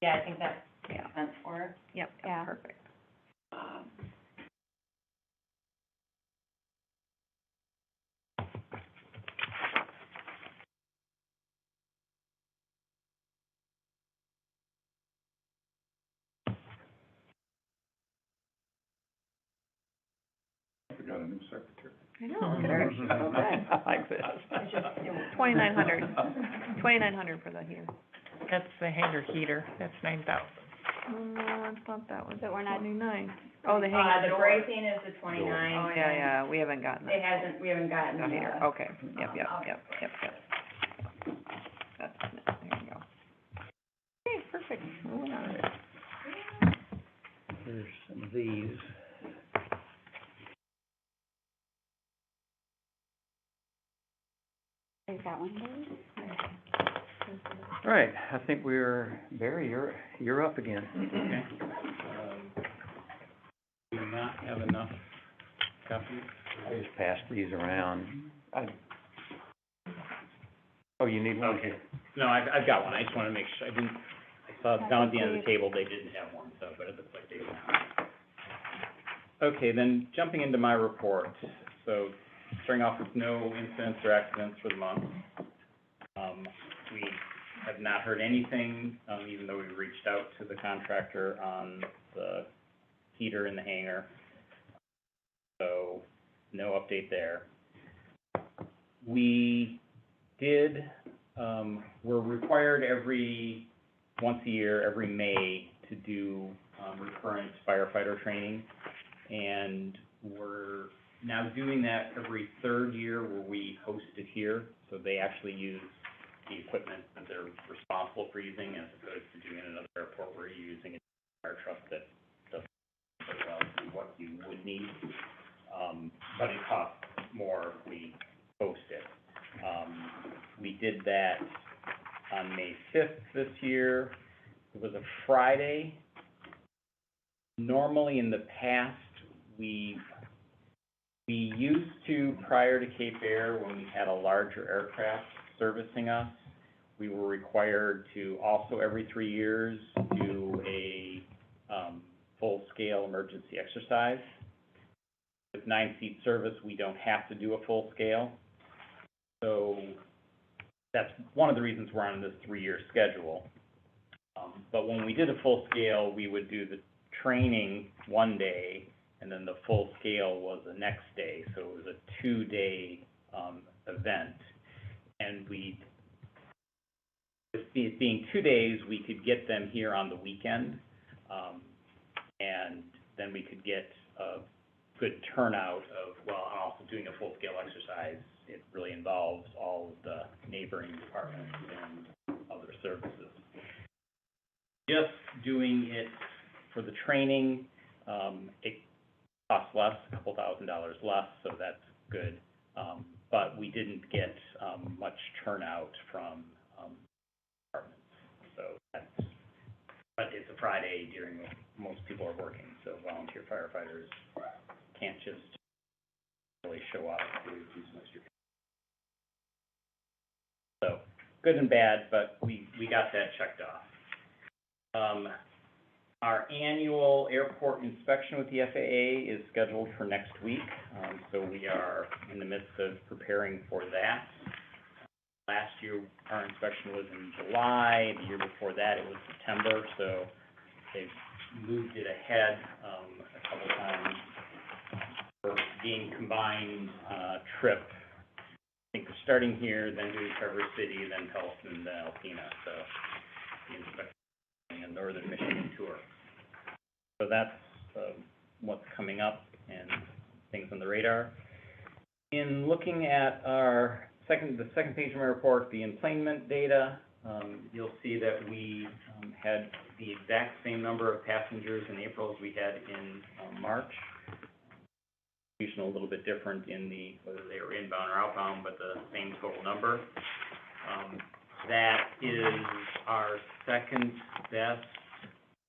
Yeah, I think that makes Yeah. sense for it. Yep, Yeah. perfect. We got a new secretary. I know, look at her. I like this. 2,900 for the heater. That's the hangar heater, that's 9,000. I thought that was But we're not- 29. Oh, the hangar The door. bracing is the 29. Oh, yeah, we haven't gotten It that. hasn't, we haven't gotten The heater, the, okay, yep. That's, there you go. Okay, perfect, moving on. Here's some of these. Is that one, Dave? All right, I think Barry, you're up again. Okay. Do you not have enough copies? I just passed these around. Oh, you need one? Okay. No, I've got one. I just wanna make sure, I saw down at the end of the table, they didn't have one, so, but it looks like they do now. Okay, then jumping into my report. So starting off with no incidents or accidents for the month. We have not heard anything, even though we reached out to the contractor on the heater in the hangar. So no update there. We we're required once a year, every May, to do, recurrent firefighter training. And we're now doing that every third year where we host it here. So they actually use the equipment that they're responsible for using, as opposed to doing it at another airport where you're using a fire truck that doesn't very well do what you would need. But it costs more if we host it. We did that on May 5th this year. It was a Friday. Normally in the past, we used to, prior to Cape Air, when we had a larger aircraft servicing us, we were required to also every 3 years do a full-scale emergency exercise. With 9-seat service, we don't have to do a full scale. So that's one of the reasons we're on this 3-year schedule. But when we did a full scale, we would do the training one day, and then the full scale was the next day. So it was a 2-day event. And with it being 2 days, we could get them here on the weekend. And then we could get a good turnout of, well, also doing a full-scale exercise. It really involves all of the neighboring departments and other services. Just doing it for the training, it costs less, a couple $1,000s less, so that's good. But we didn't get much turnout from departments. So but it's a Friday during when most people are working, so volunteer firefighters can't just really show up to do some extra. So good and bad, but we got that checked off. Our annual airport inspection with the FAA is scheduled for next week, so we are in the midst of preparing for that. Last year, our inspection was in July. The year before that, it was September, so they've moved it ahead a couple times for being combined trip. I think we're starting here, then doing Traverse City, then Tellson, then Alpena, so the inspection a Northern Michigan tour. So that's what's coming up and things on the radar. In looking at the second page of my report, the enplanement data, you'll see that we had the exact same number of passengers in April as we had in March. A little bit different in whether they were inbound or outbound, but the same total number. That is our second best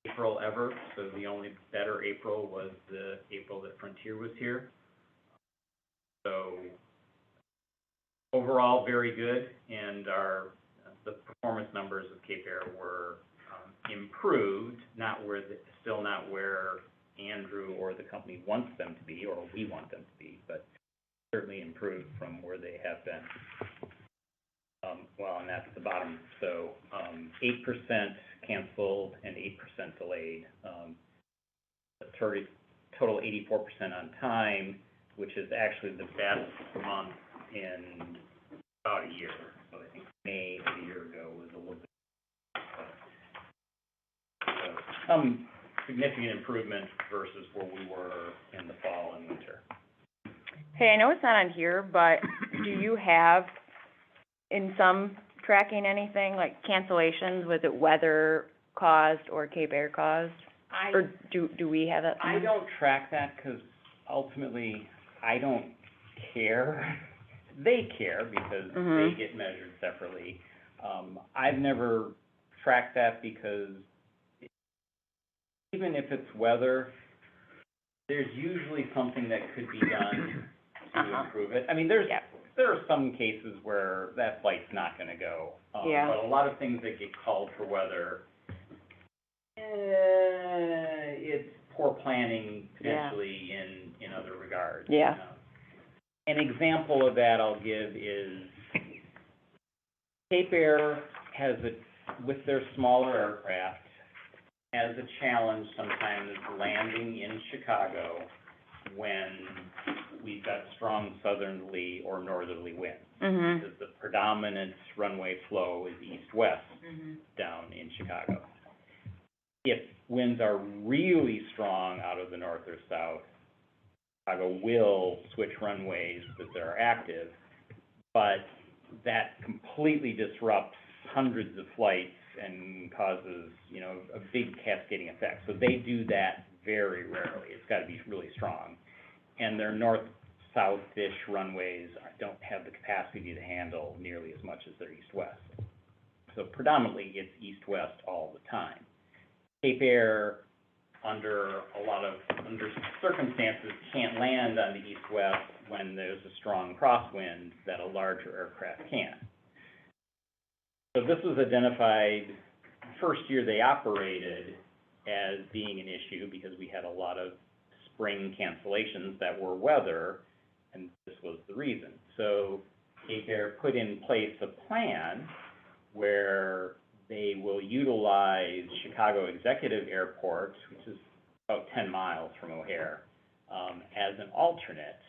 April ever, so the only better April was the April that Frontier was here. So overall, very good, and the performance numbers of Cape Air were improved, still not where Andrew or the company wants them to be, or we want them to be, but certainly improved from where they have been. And that's the bottom. So 8% canceled and 8% delayed. Total 84% on time, which is actually the best month in about a year. So I think May of a year ago was a little bit. So some significant improvement versus where we were in the fall and winter. Hey, I know it's not on here, but do you have, in some, tracking anything, like cancellations, was it weather caused or Cape Air caused? Or do we have that? I don't track that because ultimately I don't care they care because they get measured separately. I've never tracked that because even if it's weather, there's usually something that could be done to improve it. I mean, there are some cases where that flight's not gonna go. But a lot of things that get called for weather, it's poor planning potentially in other regards. Yeah. You know? An example of that I'll give is Cape Air has with their smaller aircraft, has a challenge sometimes landing in Chicago when we've got strong southerly or northerly winds. Because the predominant runway flow is east-west down in Chicago. If winds are really strong out of the north or south, Chicago will switch runways that are active, but that completely disrupts hundreds of flights and causes, you know, a big cascading effect. So they do that very rarely. It's got to be really strong. And their north-south-ish runways don't have the capacity to handle nearly as much as their east-west. So predominantly it's east-west all the time. Cape Air, under circumstances, can't land on the east-west when there's a strong crosswind that a larger aircraft can. So this was identified first year they operated as being an issue because we had a lot of spring cancellations that were weather, and this was the reason. So Cape Air put in place a plan where they will utilize Chicago Executive Airport, which is about 10 miles from O'Hare, as an alternate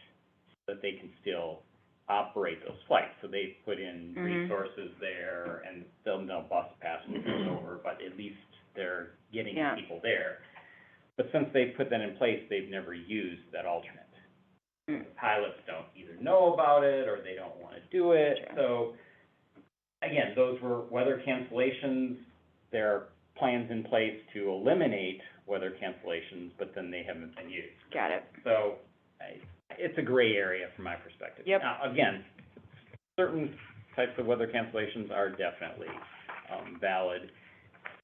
so that they can still operate those flights. So they put in resources there, and they'll bus passengers over, but at least they're getting people there. But since they put that in place, they've never used that alternate. The pilots don't either know about it or they don't want to do it. So again, those were weather cancellations. There are plans in place to eliminate weather cancellations, but then they haven't been used. Got it. So it's a gray area from my perspective. Yep. Now, again, certain types of weather cancellations are definitely valid.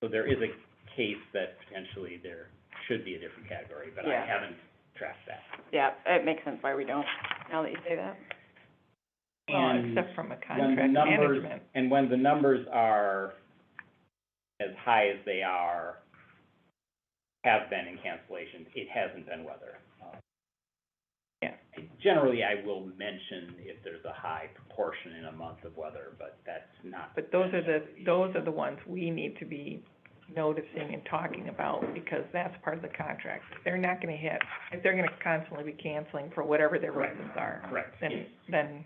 So there is a case that potentially there should be a different category, but I haven't tracked that. Yeah, it makes sense why we don't, now that you say that. Well, And except from a when contract the numbers, management. and when the numbers are as high as they are, have been in cancellations, it hasn't been weather. Generally, I will mention if there's a high proportion in a month of weather, but that's not. But those are the ones we need to be noticing and talking about, because that's part of the contract. They're not gonna hit, if they're gonna constantly be canceling for whatever their reasons are, Correct, then, yes. then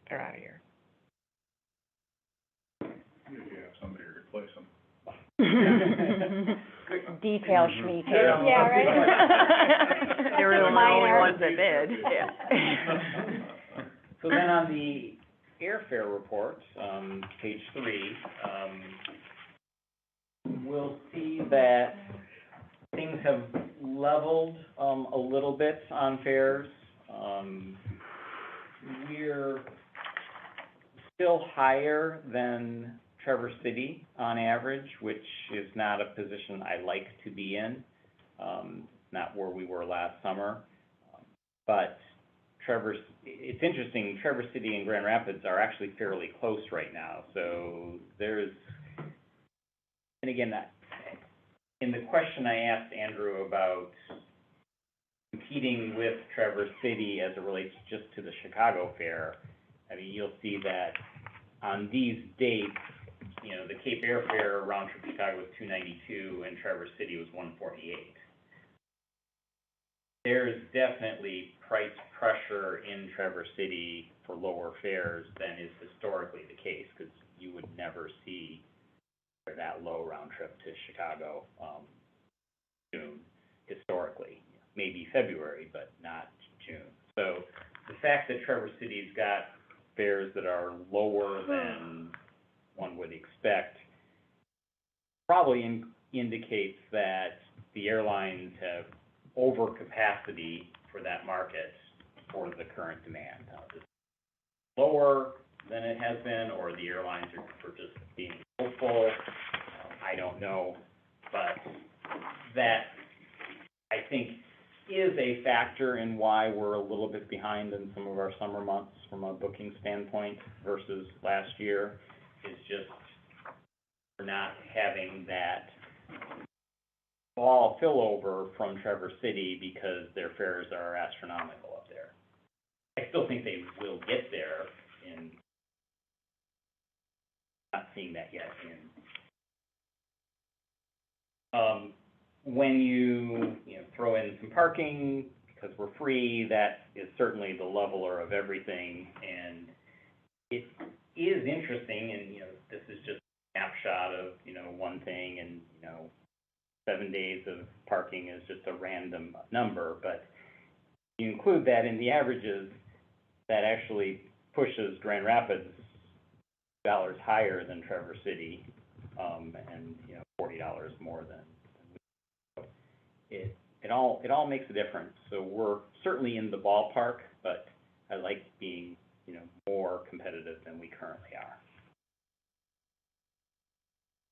they're out of here. You have somebody to replace them. Detail schmetail. Yeah, right? They were the only ones that did. So then on the airfare report, page 3, we'll see that things have leveled a little bit on fares. We're still higher than Traverse City on average, which is not a position I like to be in, not where we were last summer. But it's interesting, Traverse City and Grand Rapids are actually fairly close right now. So and again, in the question I asked Andrew about competing with Traverse City as it relates just to the Chicago fare, I mean, you'll see that on these dates, you know, the Cape Air fare round trip to Chicago was $292 and Traverse City was $148. There's definitely price pressure in Traverse City for lower fares than is historically the case, because you would never see that low round trip to Chicago June historically. Maybe February, but not June. So the fact that Traverse City's got fares that are lower than one would expect probably indicates that the airlines have overcapacity for that market for the current demand. lower than it has been, or the airlines are just being hopeful. I don't know, but that, I think, is a factor in why we're a little bit behind in some of our summer months from a booking standpoint versus last year, is just we're not having that fall spillover from Traverse City because their fares are astronomical up there. I still think they will get there, in not seeing that yet when you throw in some parking, because we're free, that is certainly the leveler of everything. And it is interesting, and, this is just a snapshot of, one thing, and, 7 days of parking is just a random number, but you include that in the averages, that actually pushes Grand Rapids dollars higher than Traverse City, and, $40 more than we. So it all makes a difference. So we're certainly in the ballpark, but I like being, more competitive than we currently are.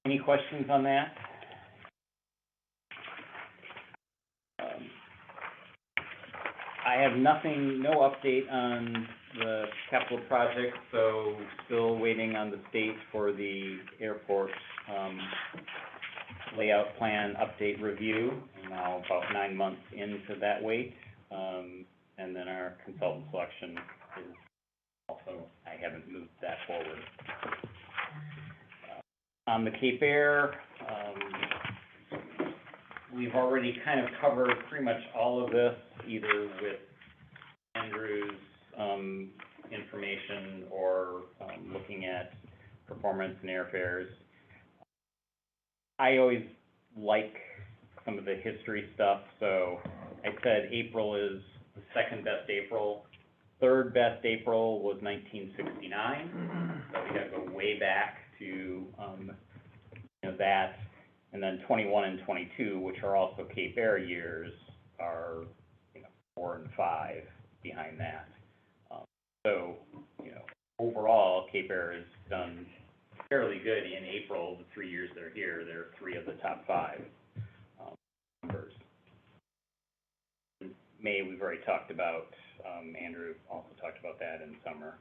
Any questions on that? I have no update on the capital project, so still waiting on the state for the airport layout plan update review. Now about 9 months into that wait, and then our consultant selection is also, I haven't moved that forward. On the Cape Air, we've already kind of covered pretty much all of this, either with Andrew's information or looking at performance and airfares. I always like some of the history stuff, so I said April is the second best April. Third best April was 1969, so we got to go way back to that. And then 21 and 22, which are also Cape Air years, are 4 and 5 behind that. So overall, Cape Air has done fairly good in April. The 3 years they're here, they're 3 of the top 5 numbers. In May, we've already talked about. Andrew also talked about that in summer.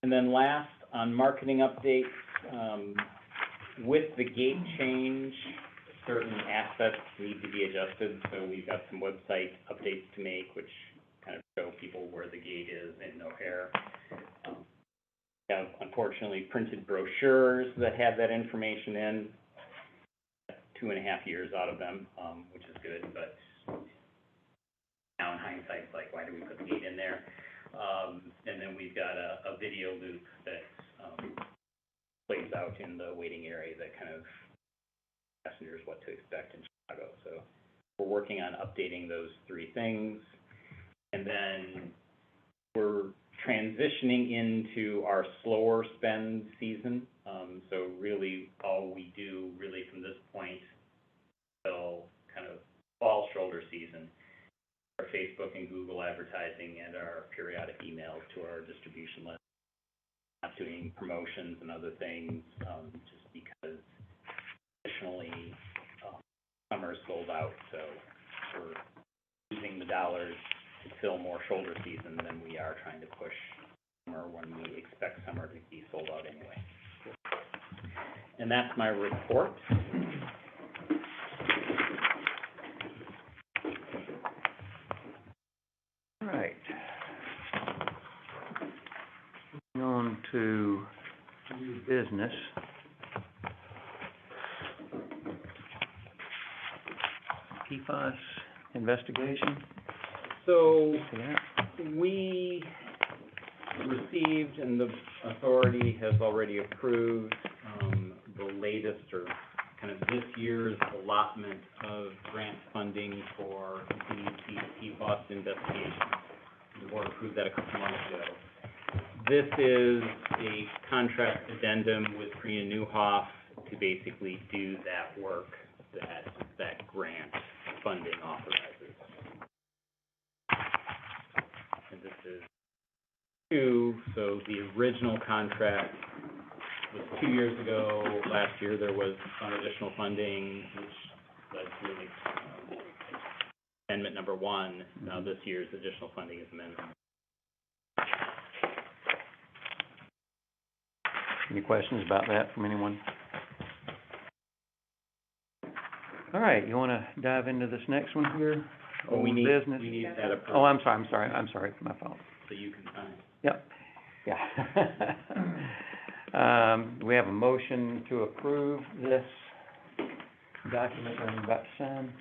And then last, on marketing updates, with the gate change, certain aspects need to be adjusted, so we've got some website updates to make, which kind of show people where the gate is in O'Hare. We have, unfortunately, printed brochures that have that information in, 2.5 years out of them, which is good, but now in hindsight, it's like, why do we put the gate in there? And then we've got a video loop that plays out in the waiting area that kind of passengers what to expect in Chicago. So we're working on updating those 3 things. And then we're transitioning into our slower spend season. So really all we do really from this point till kind of fall shoulder season, our Facebook and Google advertising and our periodic emails to our distribution list. Not doing promotions and other things, just because additionally summer is sold out, so we're using the dollars to fill more shoulder season than we are trying to push summer when we expect summer to be sold out anyway. And that's my report. All right. Moving on to new business. PFAS investigation. So To that. we received, and the authority has already approved, the latest, or kind of this year's allotment of grant funding for continued PFAS investigation. The board approved that a couple months ago. This is a contract addendum with Priya Newhoff to basically do that work that grant funding authorizes. And this is two, so the original contract was 2 years ago. Last year, there was some additional funding, which led to amendment number one. Now this year's additional funding is amendment. Any questions about that from anyone? All right, you wanna dive into this next one here? Oh, we Old need business? that approved. Oh, I'm sorry, my fault. So you can sign. Yep, yeah. We have a motion to approve this document that I'm about to sign.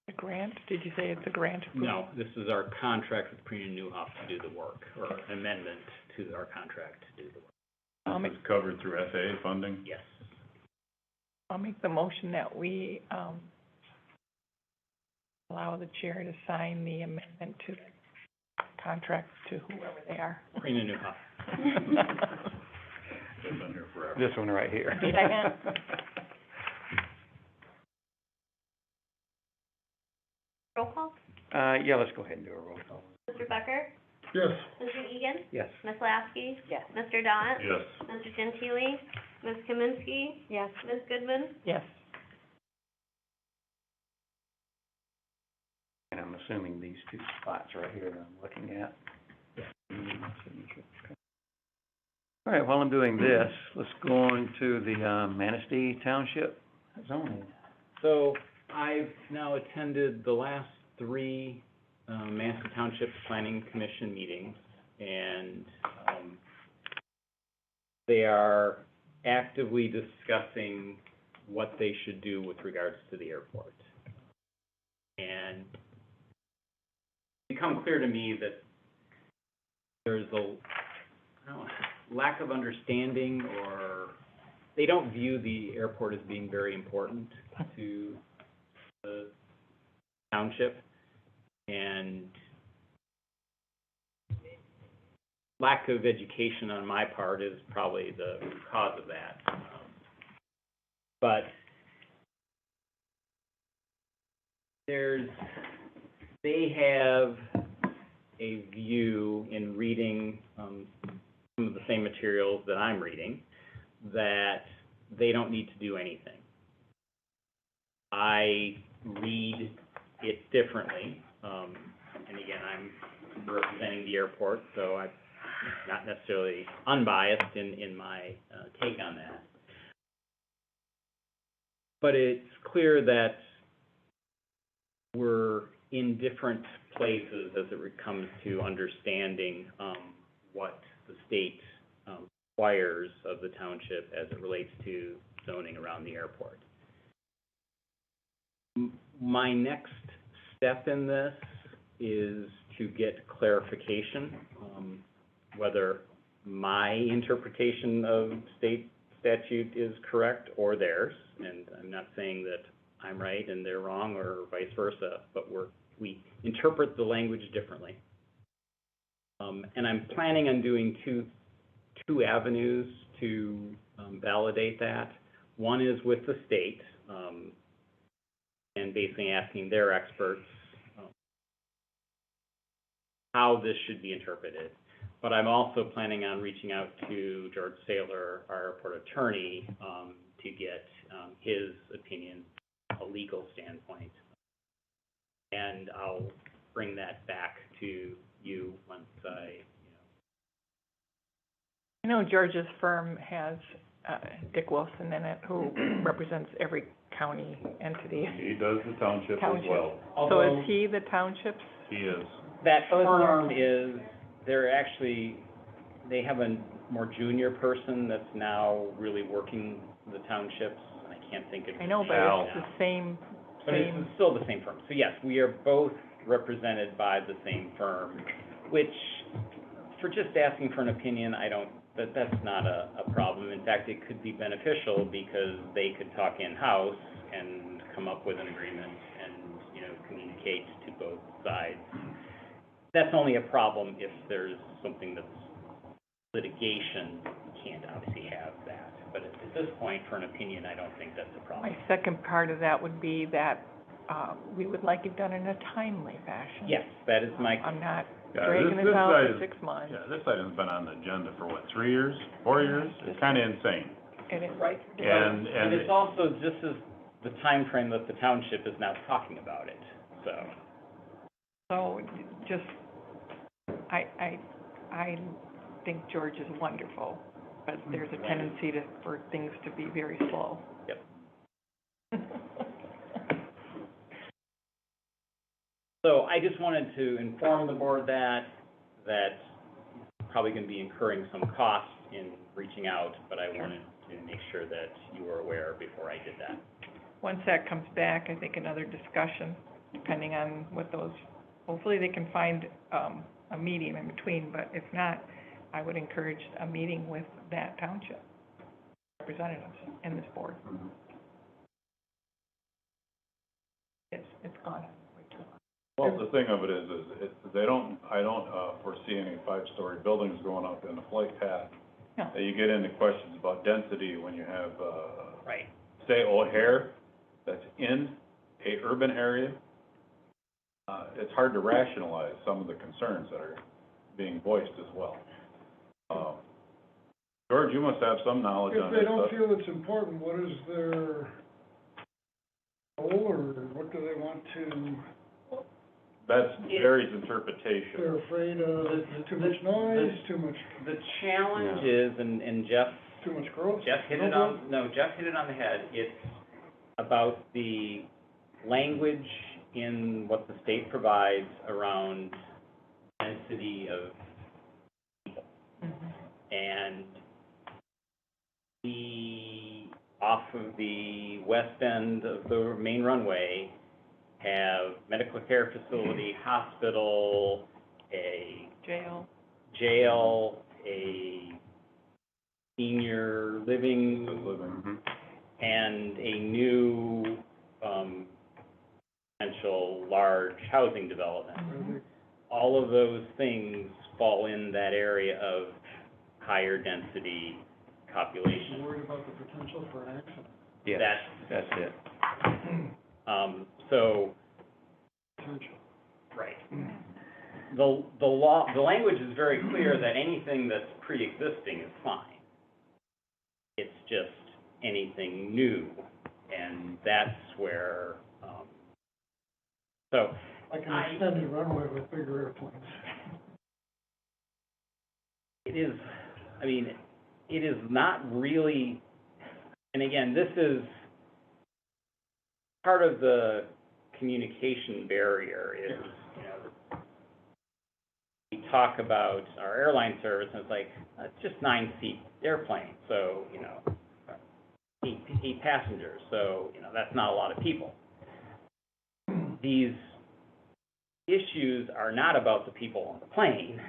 A grant, did you say it's a grant? No, this is our contract with Prina Newhoff to do the work, or an amendment to our contract to do the work. This is covered through FAA funding? Yes. I'll make the motion that we, allow the chair to sign the amendment to the contract to whoever they are. Prina Newhoff. It's been here forever. This one right here. Second. Roll call. Yeah, let's go ahead and do a roll call. Mr. Becker? Yes. Mr. Egan? Yes. Ms. Lasky? Yes. Mr. Dot? Yes. Mr. Gentili? Ms. Kaminsky? Yes. Ms. Goodman? Yes. And I'm assuming these two spots right here that I'm looking at. Signature. Okay. All right, while I'm doing this, let's go on to the, Manistee Township zoning. So I've now attended the last three Manistee Township Planning Commission meetings, and they are actively discussing what they should do with regards to the airport. And it's become clear to me that there's a lack of understanding, or they don't view the airport as being very important to the township, and lack of education on my part is probably the cause of that. But they have a view in reading some of the same materials that I'm reading, that they don't need to do anything. I read it differently, and again, I'm representing the airport, so I'm not necessarily unbiased in my take on that. But it's clear that we're in different places as it comes to understanding what the state requires of the township as it relates to zoning around the airport. My next step in this is to get clarification, whether my interpretation of state statute is correct or theirs. And I'm not saying that I'm right and they're wrong or vice versa, but we interpret the language differently. And I'm planning on doing two avenues to validate that. One is with the state, and basically asking their experts how this should be interpreted. But I'm also planning on reaching out to George Saylor, our airport attorney, to get his opinion, a legal standpoint. And I'll bring that back to you once I know George's firm has, Dick Wilson in it, who represents every county entity. He does the township as Township. well. So is he the township's? He is. That Oh, is firm is, they have a more junior person that's now really working the townships, and I can't think of his I know, name but now. it's the same, But it's still the same firm. So yes, we are both represented by the same firm, which, for just asking for an opinion, that's not a problem. In fact, it could be beneficial because they could talk in-house and come up with an agreement and, communicate to both sides. That's only a problem if there's something that's litigation. You can't obviously have that. But at this point, for an opinion, I don't think that's a problem. my second part of that would be that we would like it done in a timely fashion. Yes, that is my, I'm not Yeah, dragging this out for 6 months. Yeah, this item's been on the agenda for what, 3 years, 4 years? It's kinda insane. And it's right. And And it's also just as the time frame that the township is now talking about it, so. So, just, I think George is wonderful, but there's a tendency for things to be very slow. Yep. So I just wanted to inform the board that probably gonna be incurring some costs in reaching out, but I wanted to make sure that you were aware before I did that. Once that comes back, I think another discussion, depending on what those, hopefully they can find, a medium in between, but if not, I would encourage a meeting with that township representatives and this board. It's gone way too long. Well, the thing of it is I don't foresee any 5-story buildings going up in the flight path. No. You get into questions about density when you have, Right. say O'Hare, that's in a urban area. It's hard to rationalize some of the concerns that are being voiced as well. George, you must have some knowledge on If this they don't stuff. feel it's important, what is their goal, or what do they want to, That's varies interpretation. they're afraid of too much noise, too much, The challenge is, and Jeff too much growth? Jeff hit it on the head. It's about the language in what the state provides around density of people. And off of the west end of the main runway have medical care facility, hospital, a Jail. a senior living, and a new, potential large housing development. All of those things fall in that area of higher density population. Worried about the potential for an accident. Yeah, that's it. So, Potential. right. The language is very clear that anything that's pre-existing is fine. It's just anything new, and that's where, so. Like an extended runway with bigger airplanes. It is, it is not really, and again, this is part of the communication barrier is, we talk about our airline service, and it's like, it's just 9-seat airplane, so, 8 passengers, so, that's not a lot of people. These issues are not about the people on the plane.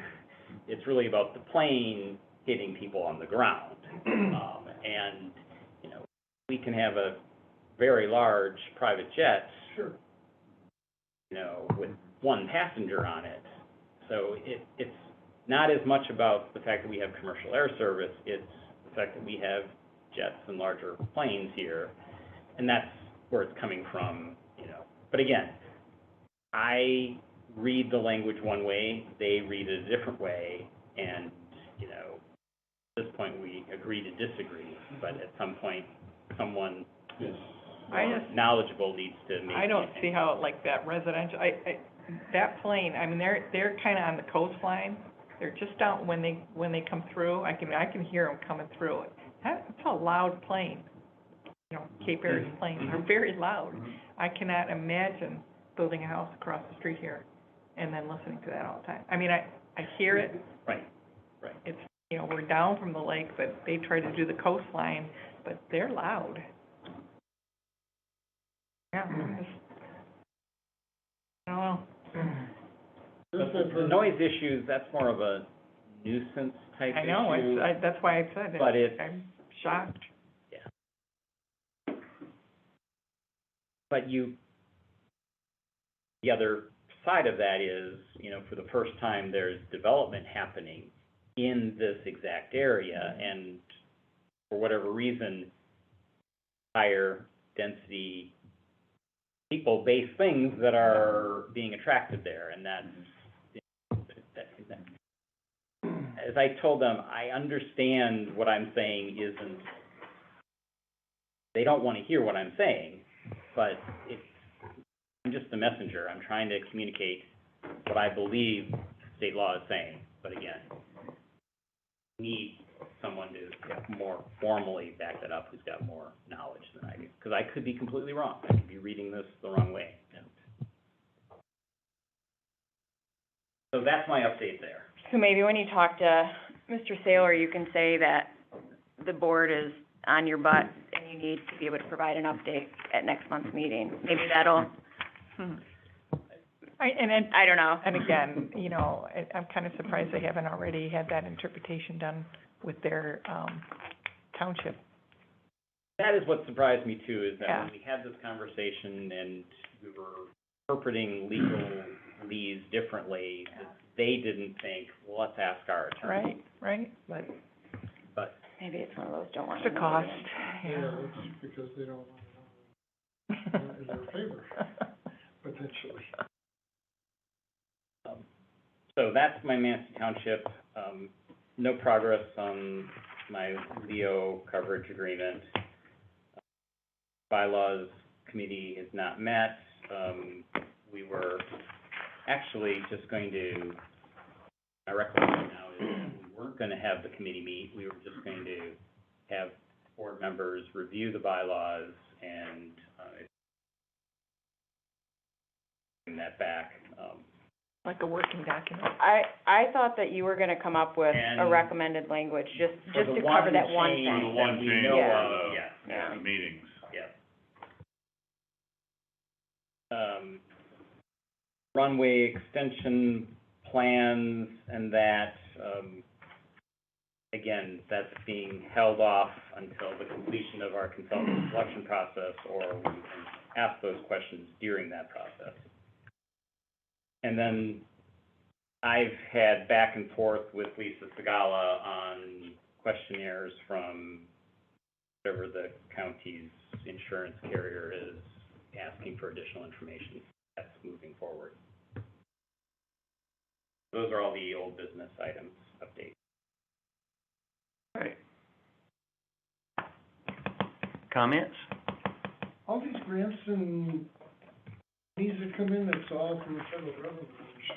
It's really about the plane hitting people on the ground. And, we can have a very large private jet, Sure. with 1 passenger on it. So it's not as much about the fact that we have commercial air service, it's the fact that we have jets and larger planes here, and that's where it's coming from, But again, I read the language one way, they read it a different way, and, at this point, we agree to disagree, but at some point, someone who's knowledgeable needs to make. I don't see how, like, that residential, that plane, they're kinda on the coastline. They're just out when they come through, I can hear them coming through. That's a loud plane. Cape Airs planes are very loud. I cannot imagine building a house across the street here and then listening to that all the time. I hear it. Right. It's, we're down from the lake, but they try to do the coastline, but they're loud. Yeah, I don't know. The noise issues, that's more of a nuisance type issue. I know, that's why I said it. But it's- I'm shocked. But the other side of that is, for the first time, there's development happening in this exact area, and for whatever reason, higher density people-based things that are being attracted there, and that's, as I told them, I understand what I'm saying isn't, they don't want to hear what I'm saying, but I'm just the messenger. I'm trying to communicate what I believe state law is saying, but again, need someone to more formally back that up who's got more knowledge than I do, because I could be completely wrong. I could be reading this the wrong way. So that's my update there. So maybe when you talk to Mr. Saylor, you can say that the board is on your butt and you need to be able to provide an update at next month's meeting. Maybe that'll, I don't know. And again, you know, I'm kind of surprised they haven't already had that interpretation done with their, township. That is what surprised me too, is that Yeah. when we had this conversation and we were interpreting legalese differently, that they didn't think, well, let's ask our attorney. Right? But Maybe it's one of those don't want It's to a know. cost, Yeah, yeah. it's because they don't want to know in their favor, potentially. So that's my Manistee Township. No progress on my Leo coverage agreement. Bylaws committee has not met. We were actually just going to, my recollection now is we weren't gonna have the committee meet. We were just going to have board members review the bylaws and, bring that back. Like a working document. I thought that you were gonna come up with a And recommended language, just For to the cover that change one For the thing. one that we change know Yeah. of, yeah. Yeah. the meetings. Runway extension plans and that, again, that's being held off until the completion of our consultant selection process, or we can ask those questions during that process. And then I've had back and forth with Lisa Segala on questionnaires from whatever the county's insurance carrier is, asking for additional information. That's moving forward. Those are all the old business items updates. All right. Comments? All these grants and these that come in, that's all from the federal government,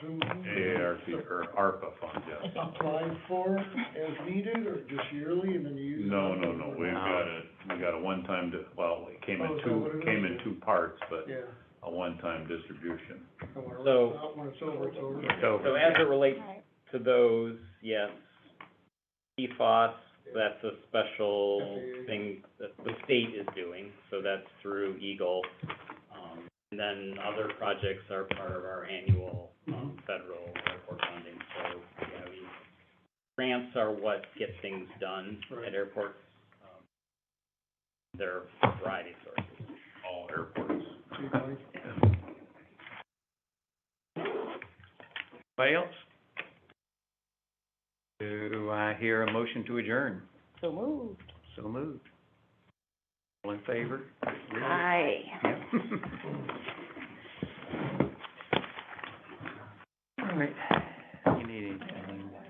shouldn't we ARP, or ARPA funds, yes. apply for as needed, or just yearly, and then you use it? No, we got a one-time, well, it came Oh, in is that what it came is? in two parts, but Yeah, a one-time distribution. and when So- it's out, when it's over, it's over. It's over. So as it relates Right. to those, yes, PFAS, that's a special FAA. thing that the state is doing, so that's through Eagle. And then other projects are part of our annual, federal airport funding, so, yeah, I mean, grants are what get things done Right. at airports. There are a variety of sources. All airports. So you like- Anybody else? Do I hear a motion to adjourn? So moved. So moved. All in favor?